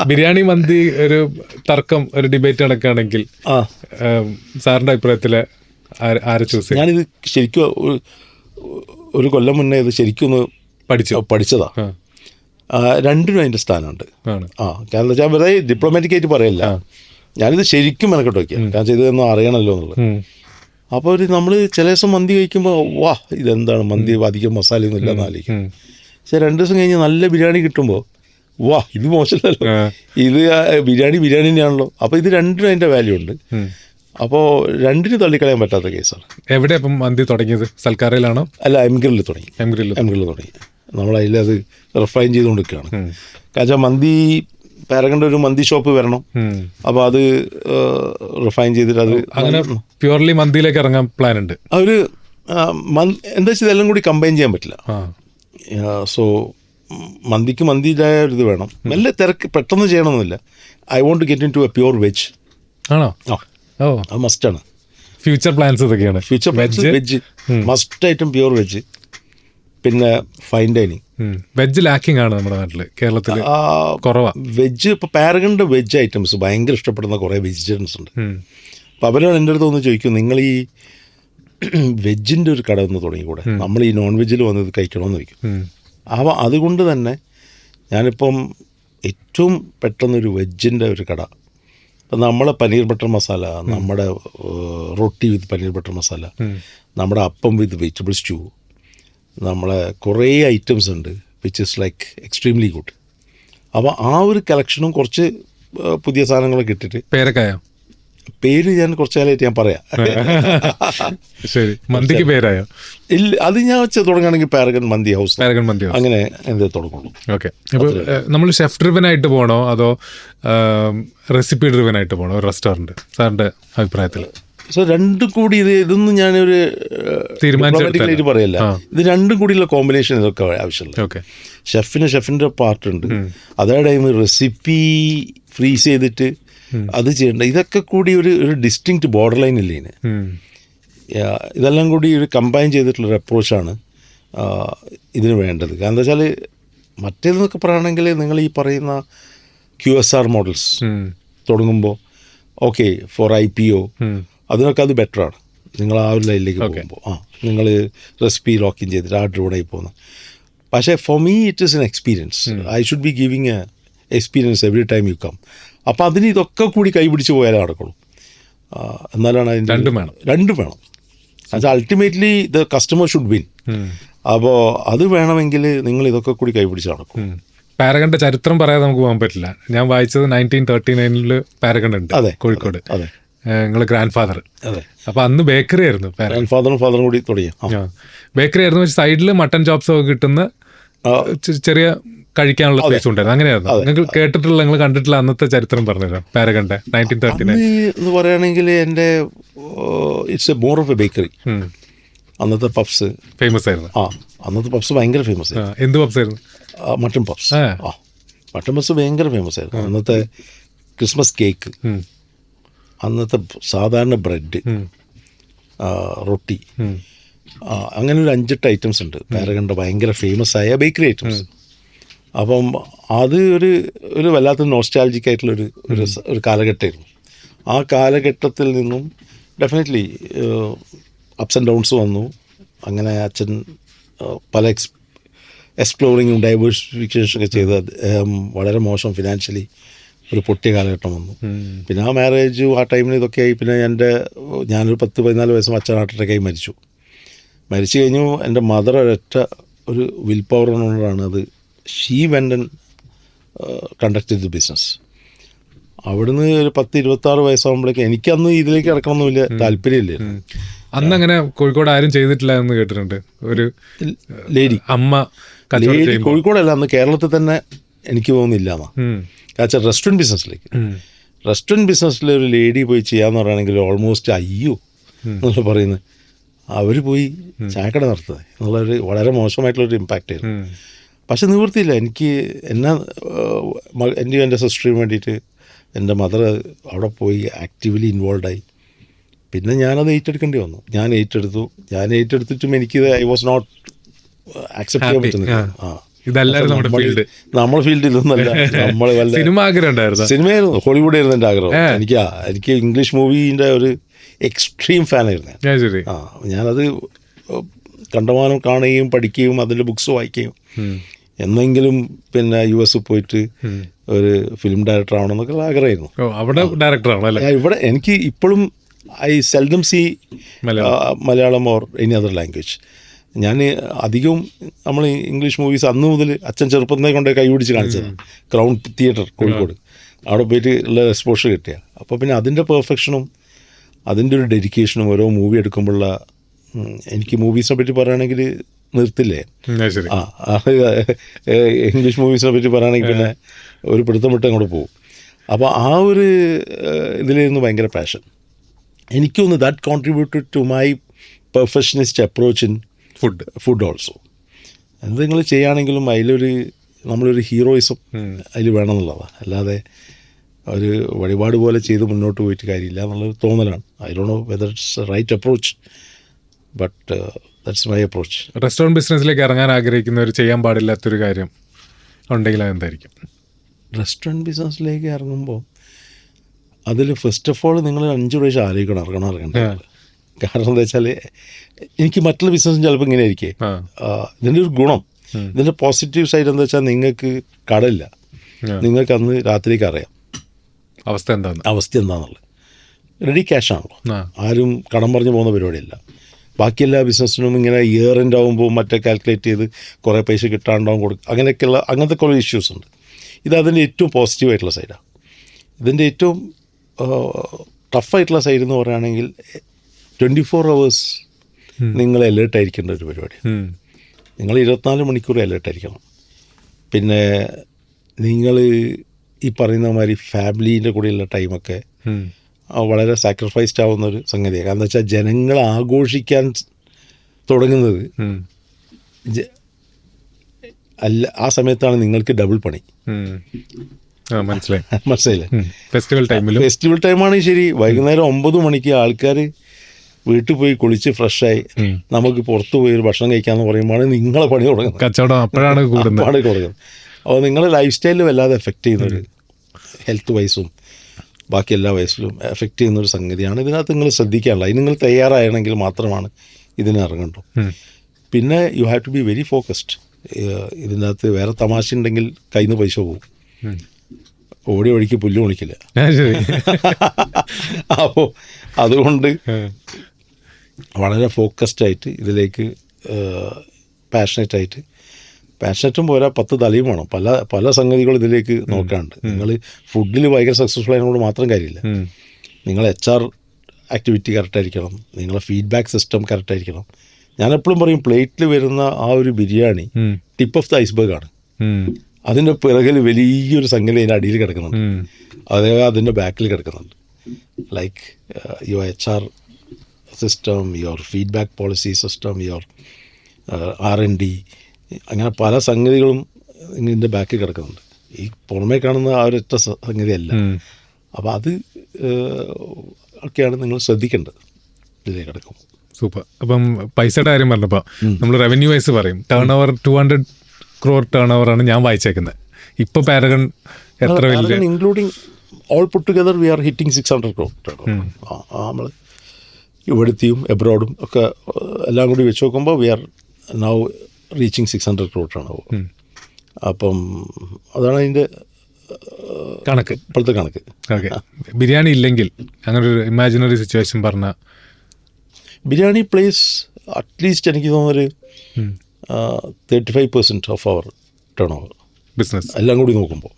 ബിരിയാണി മന്തി ഒരു തർക്കം, ഒരു ഡിബേറ്റ് നടക്കുകയാണെങ്കിൽ സാറിൻ്റെ അഭിപ്രായത്തിൽ ആരെ ചൂസ് ചെയ്യും? ഞാനിത് ശരിക്കും ഒരു കൊല്ലം മുന്നേ ഇത് ശരിക്കും ഒന്ന് പഠിച്ചതാ. രണ്ടിനും അതിൻ്റെ സ്ഥാനമുണ്ട്. കാരണം വെച്ചാൽ വെറുതെ ഡിപ്ലോമാറ്റിക് ആയിട്ട് പറയല്ല, ഞാനിത് ശരിക്കും മെനക്കെട്ട് വയ്ക്കുക. കാരണം ഇതൊന്നും അറിയണമല്ലോ എന്നുള്ളത്. അപ്പോൾ നമ്മൾ ചില ദിവസം മന്തി കഴിക്കുമ്പോൾ വാ ഇതെന്താണ് മന്തി, അധികം മസാലയൊന്നും ഇല്ല എന്നാലിരിക്കും. പക്ഷേ 2 ദിവസം കഴിഞ്ഞ് നല്ല ബിരിയാണി കിട്ടുമ്പോൾ വാ ഇത് മോശമല്ലല്ലോ, ഇത് ബിരിയാണി തന്നെയാണല്ലോ. അപ്പോൾ ഇത് രണ്ടിനും അതിൻ്റെ വാല്യൂ ഉണ്ട്. അപ്പോൾ രണ്ടിനും തള്ളിക്കളയാൻ പറ്റാത്ത കേസാണ്. എവിടെ അപ്പം മന്തി തുടങ്ങിയത്? സൽക്കാരയിലാണോ? അല്ല, എംഗ്രില്ലിൽ തുടങ്ങി. എംഗ്രില്ലിൽ തുടങ്ങി. നമ്മളതിലത് റിഫൈൻ ചെയ്തുകൊണ്ടിരിക്കുകയാണ്. കാരണം മന്തി പാരഗണിൻ്റെ ഒരു മന്തി ഷോപ്പ് വരണം. അപ്പോൾ അത് റിഫൈൻ ചെയ്തിട്ട് അത് അങ്ങനെ പ്യൂർലി മന്തിയിലേക്ക് ഇറങ്ങാൻ പ്ലാൻ ഉണ്ട്. ഒരു എന്താ വെച്ചാൽ ഇതെല്ലാം കൂടി കമ്പൈൻ ചെയ്യാൻ പറ്റില്ല. സോ മന്തിക്ക് മന്തിയിലായ ഒരു ഇത് വേണം. മെല്ലെ തിരക്ക് പെട്ടെന്ന് ചെയ്യണമെന്നില്ല. I want to get into a pure veg. ആണോ? അത് മസ്റ്റാണ്. ഫ്യൂച്ചർ പ്ലാൻസ് ഇതൊക്കെയാണ്. ഫ്യൂച്ചർ പ്ലാൻസ് വെജ് മസ്റ്റായിട്ടും പ്യൂർ വെജ്. പിന്നെ ഫൈൻ ഡൈനിങ്. വെജ് ലാക്കിംഗ് ആണ് നമ്മുടെ നാട്ടിൽ, കേരളത്തിൽ കുറവാ വെജ്. ഇപ്പോൾ പാരഗണിൻ്റെ വെജ് ഐറ്റംസ് ഭയങ്കര ഇഷ്ടപ്പെടുന്ന കുറേ വെജിറ്റേറിയൻസ് ഉണ്ട്. അപ്പോൾ അവരാണ് എൻ്റെ അടുത്ത് ഒന്ന് ചോദിക്കും, നിങ്ങൾ ഈ വെജിൻ്റെ ഒരു കട ഒന്ന് തുടങ്ങിക്കൂടെ, നമ്മൾ ഈ നോൺ വെജിൽ വന്നത് കഴിക്കണമെന്ന് ചോദിക്കും. അപ്പോൾ അതുകൊണ്ട് തന്നെ ഞാനിപ്പം ഏറ്റവും പെട്ടെന്നൊരു വെജിൻ്റെ ഒരു കട, ഇപ്പം നമ്മളെ പനീർ ബട്ടർ മസാല, നമ്മുടെ റൊട്ടി വിത്ത് പനീർ ബട്ടർ മസാല, നമ്മുടെ അപ്പം വിത്ത് വെജിറ്റബിൾ സ്റ്റൂ, നമ്മളെ കുറേ ഐറ്റംസ് ഉണ്ട്. Which is like extremely good. അപ്പോൾ ആ ഒരു കളക്ഷനും കുറച്ച് പുതിയ സാധനങ്ങളൊക്കെ ഇട്ടിട്ട്. പേരൊക്കെയോ? പേര് ഞാൻ കുറച്ച് കാലമായിട്ട് ഞാൻ പറയാം. ശരി, മന്തിക്ക് പേരായോ? ഇല്ല, അത് ഞാൻ വെച്ച് തുടങ്ങുകയാണെങ്കിൽ പാരഗൺ മന്തി ഹൗസ്, പാരഗൺ മന്തി ഹൗസ് അങ്ങനെ എന്ത് തുടങ്ങുള്ളൂ. ഓക്കെ. അപ്പോൾ നമ്മൾ ഷെഫ് ഡ്രിവൻ ആയിട്ട് പോകണോ അതോ റെസിപ്പി ഡ്രിവൻ ആയിട്ട് പോകണോ ഒരു റെസ്റ്റോറൻറ്റ്, സാറിൻ്റെ അഭിപ്രായത്തിൽ? സോ രണ്ടും കൂടി ഇതൊന്നും ഞാനൊരു തീരുമാനിച്ചിട്ട് പറയല്ല. ഇത് രണ്ടും കൂടിയുള്ള കോമ്പിനേഷൻ ഇതൊക്കെ ആവശ്യമുള്ള. ഓക്കെ. ഷെഫിൻ്റെ പാർട്ടുണ്ട്, അതേ ടൈം റെസിപ്പി ഫ്രീസ് ചെയ്തിട്ട് അത് ചെയ്യേണ്ട, ഇതൊക്കെ കൂടി ഒരു ഡിസ്റ്റിങ്ക്റ്റ് ബോർഡർ ലൈൻ ഇല്ലേ ഇതിന്. ഇതെല്ലാം കൂടി ഒരു കമ്പൈൻ ചെയ്തിട്ടുള്ളൊരു അപ്രോച്ചാണ് ഇതിന് വേണ്ടത്. കാരണം എന്താ വെച്ചാൽ മറ്റേതെന്നൊക്കെ പറയുകയാണെങ്കിൽ നിങ്ങൾ ഈ പറയുന്ന QSR മോഡൽസ് തുടങ്ങുമ്പോൾ ഓക്കെ ഫോർ IPO അതിനൊക്കെ അത് ബെറ്ററാണ്. നിങ്ങൾ ആ ഒരു ലൈനിലേക്ക് പോകുമ്പോൾ നിങ്ങൾ റെസിപ്പി ലോക്കിൻ ചെയ്തിട്ട് ആ ഡ്രോണായി പോകുന്നത്. പക്ഷേ for me it is an experience. I should be giving a experience every time you come. അപ്പോൾ അതിന് ഇതൊക്കെ കൂടി കൈപിടിച്ച് പോയാലേ നടക്കുള്ളൂ. എന്നാലാണ് അതിൻ്റെ രണ്ടും വേണം. അത് ultimately the customer should win. അപ്പോൾ അത് വേണമെങ്കിൽ നിങ്ങൾ ഇതൊക്കെ കൂടി കൈപിടിച്ച് നടക്കും. പാരഗണിന്റെ ചരിത്രം പറയാതെ നമുക്ക് പോകാൻ പറ്റില്ല. ഞാൻ വായിച്ചത് 1939 പാരഗൺ ഉണ്ട് കോഴിക്കോട്. അതെ, നിങ്ങളെ ഗ്രാൻഡ് ഫാദർ. അതെ. അപ്പോൾ അന്ന് ബേക്കറി ആയിരുന്നു. ഗ്രാൻഡ് ഫാദറും കൂടി തുടങ്ങി ബേക്കറി ആയിരുന്നു. സൈഡിൽ മട്ടൺ ചോപ്സ് ഒക്കെ കിട്ടുന്ന ചെറിയ കഴിക്കാനുള്ള സ്പേസ് ഉണ്ടായിരുന്നു. അങ്ങനെയായിരുന്നു. നിങ്ങൾ കേട്ടിട്ടുള്ള, നിങ്ങൾ കണ്ടിട്ടുള്ള അന്നത്തെ ചരിത്രം പറഞ്ഞുതരാം പാരഗണിന്റെ 1939 എന്ന് പറയുകയാണെങ്കിൽ. എൻ്റെ it's A more of A bakery. അന്നത്തെ പപ്സ് ഫേമസ് ആയിരുന്നു. അന്നത്തെ പപ്സ് ഭയങ്കര ഫേമസ് ആയിരുന്നു. എന്ത് പപ്സ് ആയിരുന്നു? Mutton puffs. മട്ടൺ പപ്സ് ഭയങ്കര ഫേമസ് ആയിരുന്നു. അന്നത്തെ ക്രിസ്മസ് കേക്ക്, അന്നത്തെ സാധാരണ ബ്രെഡ്, റൊട്ടി, അങ്ങനെ ഒരു 5-8 ഐറ്റംസ് ഉണ്ട് പാരഗണിന്റെ ഭയങ്കര ഫേമസ് ആയ ബേക്കറി ഐറ്റംസ്. അപ്പം അത് ഒരു വല്ലാത്ത നോസ്റ്റാൾജിക് ആയിട്ടുള്ളൊരു ഒരു കാലഘട്ടമായിരുന്നു. ആ കാലഘട്ടത്തിൽ നിന്നും ഡെഫിനറ്റ്ലി അപ്സ് ആൻഡ് ഡൗൺസ് വന്നു. അങ്ങനെ അച്ഛൻ പല എക്സ്പ്ലോറിങ്ങും ഡൈവേഴ്സിഫിക്കേഷനൊക്കെ ചെയ്ത് വളരെ മോശം ഫിനാൻഷ്യലി ഒരു പൊട്ടിയ കാലഘട്ടം വന്നു. പിന്നെ ആ മാരേജ് ആ ടൈമിൽ ഇതൊക്കെ ആയി. പിന്നെ ഞാനൊരു 10-14 വയസ്സും അച്ഛൻ ഹാർട്ട് അറ്റാക്കായി മരിച്ചു കഴിഞ്ഞു. എൻ്റെ മദർ ഒരൊറ്റ ഒരു വിൽ പവർ കൊണ്ടാണ് അത് ഷീ വെൻ്റ് ആൻഡ് കണ്ടക്ട് ചെയ്ത് ബിസിനസ്. അവിടുന്ന് ഒരു 10-26 വയസ്സാകുമ്പോഴേക്കും എനിക്കന്ന് ഇതിലേക്ക് കിടക്കണമെന്ന് വലിയ താല്പര്യമില്ലായിരുന്നു. അന്ന് അങ്ങനെ കോഴിക്കോട് ആരും ചെയ്തിട്ടില്ല എന്ന് കേട്ടിട്ടുണ്ട്. ഒരു ലേഡി അമ്മ കോഴിക്കോടല്ല, അന്ന് കേരളത്തിൽ തന്നെ എനിക്ക് തോന്നുന്നില്ല എന്നാ റെസ്റ്റോറൻറ്റ് ബിസിനസ്സിൽ ഒരു ലേഡി പോയി ചെയ്യാന്ന് പറയുകയാണെങ്കിൽ ഓൾമോസ്റ്റ് അയ്യോ എന്നുള്ള പറയുന്നത്. അവർ പോയി ചായക്കട നടത്തുന്നത് എന്നുള്ളൊരു വളരെ മോശമായിട്ടുള്ളൊരു ഇമ്പാക്റ്റ് ആയിരുന്നു. പക്ഷെ നിവൃത്തിയില്ല. എനിക്ക് എൻ്റെ സിസ്റ്ററിന് വേണ്ടിയിട്ട് എൻ്റെ മദർ അവിടെ പോയി ആക്റ്റീവ്ലി ഇൻവോൾവായി. പിന്നെ ഞാനത് ഏറ്റെടുക്കേണ്ടി വന്നു. ഞാൻ ഏറ്റെടുത്തിട്ടും എനിക്കിത് ഐ വാസ് നോട്ട് ആക്സെപ്റ്റ് ചെയ്യാൻ പറ്റുന്നില്ല. നമ്മുടെ ഫീൽഡ് ഇതൊന്നല്ല. നമ്മൾ സിനിമയായിരുന്നു, ഹോളിവുഡ് ആയിരുന്നു എൻ്റെ ആഗ്രഹം. എനിക്ക് ഇംഗ്ലീഷ് മൂവീൻ്റെ ഒരു എക്സ്ട്രീം ഫാനായിരുന്നു. ഞാനത് കണ്ടമാനം കാണുകയും പഠിക്കുകയും അതിൻ്റെ ബുക്സ് വായിക്കുകയും എന്നെങ്കിലും പിന്നെ US പോയിട്ട് ഒരു ഫിലിം ഡയറക്ടർ ആവണമെന്നൊക്കെ ആഗ്രഹമായിരുന്നു. ഇവിടെ എനിക്ക് ഇപ്പോഴും I seldom see Malayalam or any other language. ഞാൻ അധികവും നമ്മൾ ഇംഗ്ലീഷ് മൂവീസ് അന്ന് മുതൽ അച്ഛൻ ചെറുപ്പത്തിനെ കൊണ്ട് കൈപിടിച്ച് കാണിച്ചതാണ്. ക്രൗൺ തിയേറ്റർ കോഴിക്കോട്, അവിടെ പോയിട്ട് ഉള്ള എക്സ്പോഷർ കിട്ടിയ. അപ്പോൾ പിന്നെ അതിൻ്റെ പെർഫെക്ഷനും അതിൻ്റെ ഒരു ഡെഡിക്കേഷനും ഓരോ മൂവി എടുക്കുമ്പോഴുള്ള, എനിക്ക് മൂവീസിനെ പറ്റി പറയുകയാണെങ്കിൽ നിർത്തില്ലേ. ഇംഗ്ലീഷ് മൂവീസിനെ പറ്റി പറയുകയാണെങ്കിൽ പിന്നെ ഒരു പിടുത്തം വിട്ട് അങ്ങോട്ട് പോകും. അപ്പോൾ ആ ഒരു ഇതിലായിരുന്നു ഭയങ്കര പാഷൻ. എനിക്കൊന്ന് that contributed to my perfectionist approach in food also. എന്ത് നിങ്ങൾ ചെയ്യുകയാണെങ്കിലും നമ്മളൊരു ഹീറോയിസം അതിൽ വേണമെന്നുള്ളതാണ്. അല്ലാതെ ഒരു വഴിപാട് പോലെ ചെയ്ത് മുന്നോട്ട് പോയിട്ട് കാര്യമില്ല എന്നുള്ളൊരു തോന്നലാണ്. I don't know whether it's right approach, but that's my approach. Restaurant ബിസിനസ്സിലേക്ക് ഇറങ്ങാൻ ആഗ്രഹിക്കുന്നവർ ചെയ്യാൻ പാടില്ലാത്തൊരു കാര്യം ഉണ്ടെങ്കിൽ അതെന്തായിരിക്കും? റെസ്റ്റോറൻറ്റ് ബിസിനസ്സിലേക്ക് ഇറങ്ങുമ്പോൾ അതിൽ ഫസ്റ്റ് ഓഫ് ഓൾ നിങ്ങൾ 5 പ്രാവശ്യം ആലോചിക്കണം ഇറങ്ങേണ്ടത്. കാരണം എന്താ വെച്ചാൽ എനിക്ക് മറ്റുള്ള ബിസിനസ്സും ചിലപ്പോൾ ഇങ്ങനെ ആയിരിക്കേ. ഇതിൻ്റെ ഒരു ഗുണം, ഇതിൻ്റെ പോസിറ്റീവ് സൈഡ് എന്താ വെച്ചാൽ നിങ്ങൾക്ക് കടമില്ല. നിങ്ങൾക്ക് അന്ന് രാത്രിക്ക് അറിയാം അവസ്ഥ എന്താണെന്നുള്ളത്. റെഡി ക്യാഷ് ആണല്ലോ, ആരും കടം പറഞ്ഞു പോകുന്ന പരിപാടിയല്ല. ബാക്കി എല്ലാ ബിസിനസ്സിനും ഇങ്ങനെ ഇയർ എൻഡ് ആകുമ്പോൾ മറ്റേ കാൽക്കുലേറ്റ് ചെയ്ത് കുറേ പൈസ കിട്ടാണ്ടാവും കൊടുക്കും, അങ്ങനത്തെ കുറേ ഇഷ്യൂസ് ഉണ്ട്. ഇത് അതിൻ്റെ ഏറ്റവും പോസിറ്റീവായിട്ടുള്ള സൈഡാണ്. ഇതിൻ്റെ ഏറ്റവും ടഫായിട്ടുള്ള സൈഡ് എന്ന് പറയുകയാണെങ്കിൽ 24 hours നിങ്ങൾ അലേർട്ടായിരിക്കേണ്ട ഒരു പരിപാടിയാണ്. നിങ്ങൾ 24 മണിക്കൂർ അലേർട്ടായിരിക്കണം. പിന്നെ നിങ്ങൾ ഈ പറയുന്ന മാതിരി ഫാമിലീൻ്റെ കൂടെയുള്ള ടൈമൊക്കെ വളരെ സാക്രിഫൈസ്ഡ് ആവുന്ന ഒരു സംഗതിയാണ്. കാരണം എന്താ വെച്ചാൽ ജനങ്ങൾ ആഘോഷിക്കാൻ തുടങ്ങുന്നത് ആ സമയത്താണ് നിങ്ങൾക്ക് ഡബിൾ പണി. മനസ്സിലായില്ലേ? ഫെസ്റ്റിവൽ ടൈമാണെങ്കിൽ ശരി, വൈകുന്നേരം 9 മണിക്ക് ആൾക്കാർ വീട്ടിൽ പോയി കുളിച്ച് ഫ്രഷായി നമുക്ക് പുറത്ത് പോയി ഒരു ഭക്ഷണം കഴിക്കാമെന്ന് പറയുമ്പോൾ നിങ്ങളെ പണി തുടങ്ങുന്നത്, കച്ചവടം അപ്പോഴാണ് തുടങ്ങുന്നത്. അപ്പോൾ നിങ്ങളുടെ ലൈഫ് സ്റ്റൈലിൽ വല്ലാതെ എഫക്റ്റ് ചെയ്യുന്നൊരു, ഹെൽത്ത് വൈസും ബാക്കി എല്ലാ വയസ്സിലും എഫക്റ്റ് ചെയ്യുന്നൊരു സംഗതിയാണ്. ഇതിനകത്ത് നിങ്ങൾ ശ്രദ്ധിക്കാനുള്ള, അതിന് നിങ്ങൾ തയ്യാറായണമെങ്കിൽ മാത്രമാണ് ഇതിന് ഇറങ്ങണ്ടു. പിന്നെ you have to be very focused. ഇതിനകത്ത് വേറെ തമാശ ഉണ്ടെങ്കിൽ കയ്യിൽ നിന്ന് പൈസ പോകും, ഓടി വഴിക്ക് പുല്ല് മുളിക്കില്ല. അപ്പോൾ അതുകൊണ്ട് വളരെ ഫോക്കസ്ഡായിട്ട് ഇതിലേക്ക് പാഷനറ്റും പോരാ 10 തലയും വേണം. പല സംഗതികളും ഇതിലേക്ക് നോക്കാണ്ട്. നിങ്ങൾ ഫുഡിൽ ഭയങ്കര സക്സസ്ഫുൾ ആയതുകൊണ്ട് മാത്രം കാര്യമില്ല. നിങ്ങൾ HR ആക്ടിവിറ്റി കറക്റ്റായിരിക്കണം, നിങ്ങളെ ഫീഡ്ബാക്ക് സിസ്റ്റം കറക്റ്റായിരിക്കണം. ഞാനെപ്പോഴും പറയും, പ്ലേറ്റിൽ വരുന്ന ആ ഒരു biryani tip of the iceberg ആണ്. അതിൻ്റെ പിറകിൽ വലിയൊരു സംഗതി അതിൻ്റെ അടിയിൽ കിടക്കുന്നുണ്ട്, അതേപോലെ അതിൻ്റെ ബാക്കിൽ കിടക്കുന്നുണ്ട്. Like your HR system, your feedback policy system, your R&D, അങ്ങനെ പല സംഗതികളും ഇതിൻ്റെ ബാക്കിൽ കിടക്കുന്നുണ്ട്. ഈ പുറമേ കാണുന്ന ആ ഒരൊറ്റ സംഗതിയല്ല. അപ്പോൾ അത് ഒക്കെയാണ് നിങ്ങൾ ശ്രദ്ധിക്കേണ്ടത് ഇതിലേക്ക് കിടക്കുമ്പോൾ. സൂപ്പർ. അപ്പം പൈസയുടെ കാര്യം പറഞ്ഞപ്പോൾ നമ്മൾ റവന്യൂ വൈസ് പറയും, ടേൺ ഓവർ 200 crore ടേൺ ഓവറാണ് ഞാൻ വായിച്ചേക്കുന്നത്. ഇപ്പോൾ പാരഗൺ എത്ര വലിയ including all put together we are hitting 600 crore. നമ്മൾ ഇവിടുത്തെയും എബ്രോഡും ഒക്കെ എല്ലാം കൂടി വെച്ച് നോക്കുമ്പോൾ we are now reaching 600 crore ആണ്. അപ്പം അതാണ് അതിൻ്റെ കണക്ക്, ഇപ്പോഴത്തെ കണക്ക്. ഓക്കെ. ബിരിയാണി ഇല്ലെങ്കിൽ അങ്ങനെ ഒരു ഇമാജിനറി സിറ്റുവേഷൻ പറഞ്ഞാൽ ബിരിയാണി പ്ലേസ് അറ്റ്ലീസ്റ്റ് എനിക്ക് തോന്നുന്നൊരു 35% of our turnover business എല്ലാം കൂടി നോക്കുമ്പോൾ.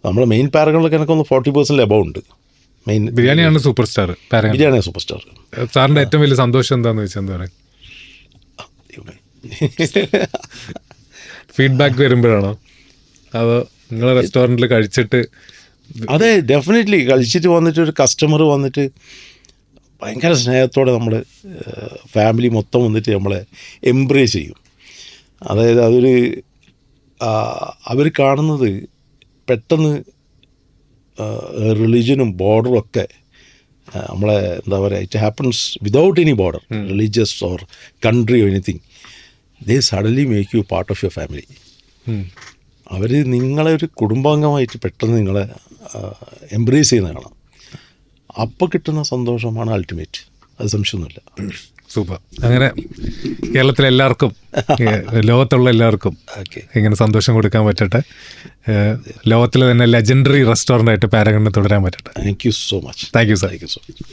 നമ്മുടെ മെയിൻ പാരകളിലൊക്കെ എനിക്കൊന്ന് 40% എബവ് ഉണ്ട്. മെയിൻ ബിരിയാണിയാണ് സൂപ്പർ സ്റ്റാർ. ബിരിയാണിയാണ് സൂപ്പർ സ്റ്റാർ. സാറിൻ്റെ ഏറ്റവും വലിയ സന്തോഷം എന്താണെന്ന് വെച്ചാൽ എന്താ പറയുക, ഫീഡ്ബാക്ക് വരുമ്പോഴാണോ അതോ നിങ്ങളെ റെസ്റ്റോറൻറ്റിൽ കഴിച്ചിട്ട്? അതെ, ഡെഫിനറ്റ്ലി. കഴിച്ചിട്ട് വന്നിട്ട് ഒരു കസ്റ്റമർ വന്നിട്ട് ഭയങ്കര സ്നേഹത്തോടെ നമ്മൾ ഫാമിലി മൊത്തം വന്നിട്ട് നമ്മളെ എംബ്രേസ് ചെയ്യും. അതായത് അവർ കാണുന്നത് പെട്ടെന്ന് റിലീജിയനും ബോർഡറും ഒക്കെ നമ്മളെ എന്താ പറയുക, it happens without any border, religious or country or anything. They suddenly make you part of your family. അവർ നിങ്ങളെ ഒരു കുടുംബാംഗമായിട്ട് പെട്ടെന്ന് നിങ്ങളെ എംബ്രേസ് ചെയ്യുന്ന കാണാം. അപ്പോൾ കിട്ടുന്ന സന്തോഷമാണ് അൾട്ടിമേറ്റ്, അത് സംശയമൊന്നുമില്ല. സൂപ്പർ. അങ്ങനെ കേരളത്തിലെ എല്ലാവർക്കും, ലോകത്തുള്ള എല്ലാവർക്കും ഇങ്ങനെ സന്തോഷം കൊടുക്കാൻ പറ്റട്ടെ. ലോകത്തിലെ തന്നെ ലെജൻഡറി റെസ്റ്റോറൻ്റ് ആയിട്ട് പാരഗണിനെ തുടരാൻ പറ്റട്ടെ. Thank you so much. Thank you sir. Thank you so much.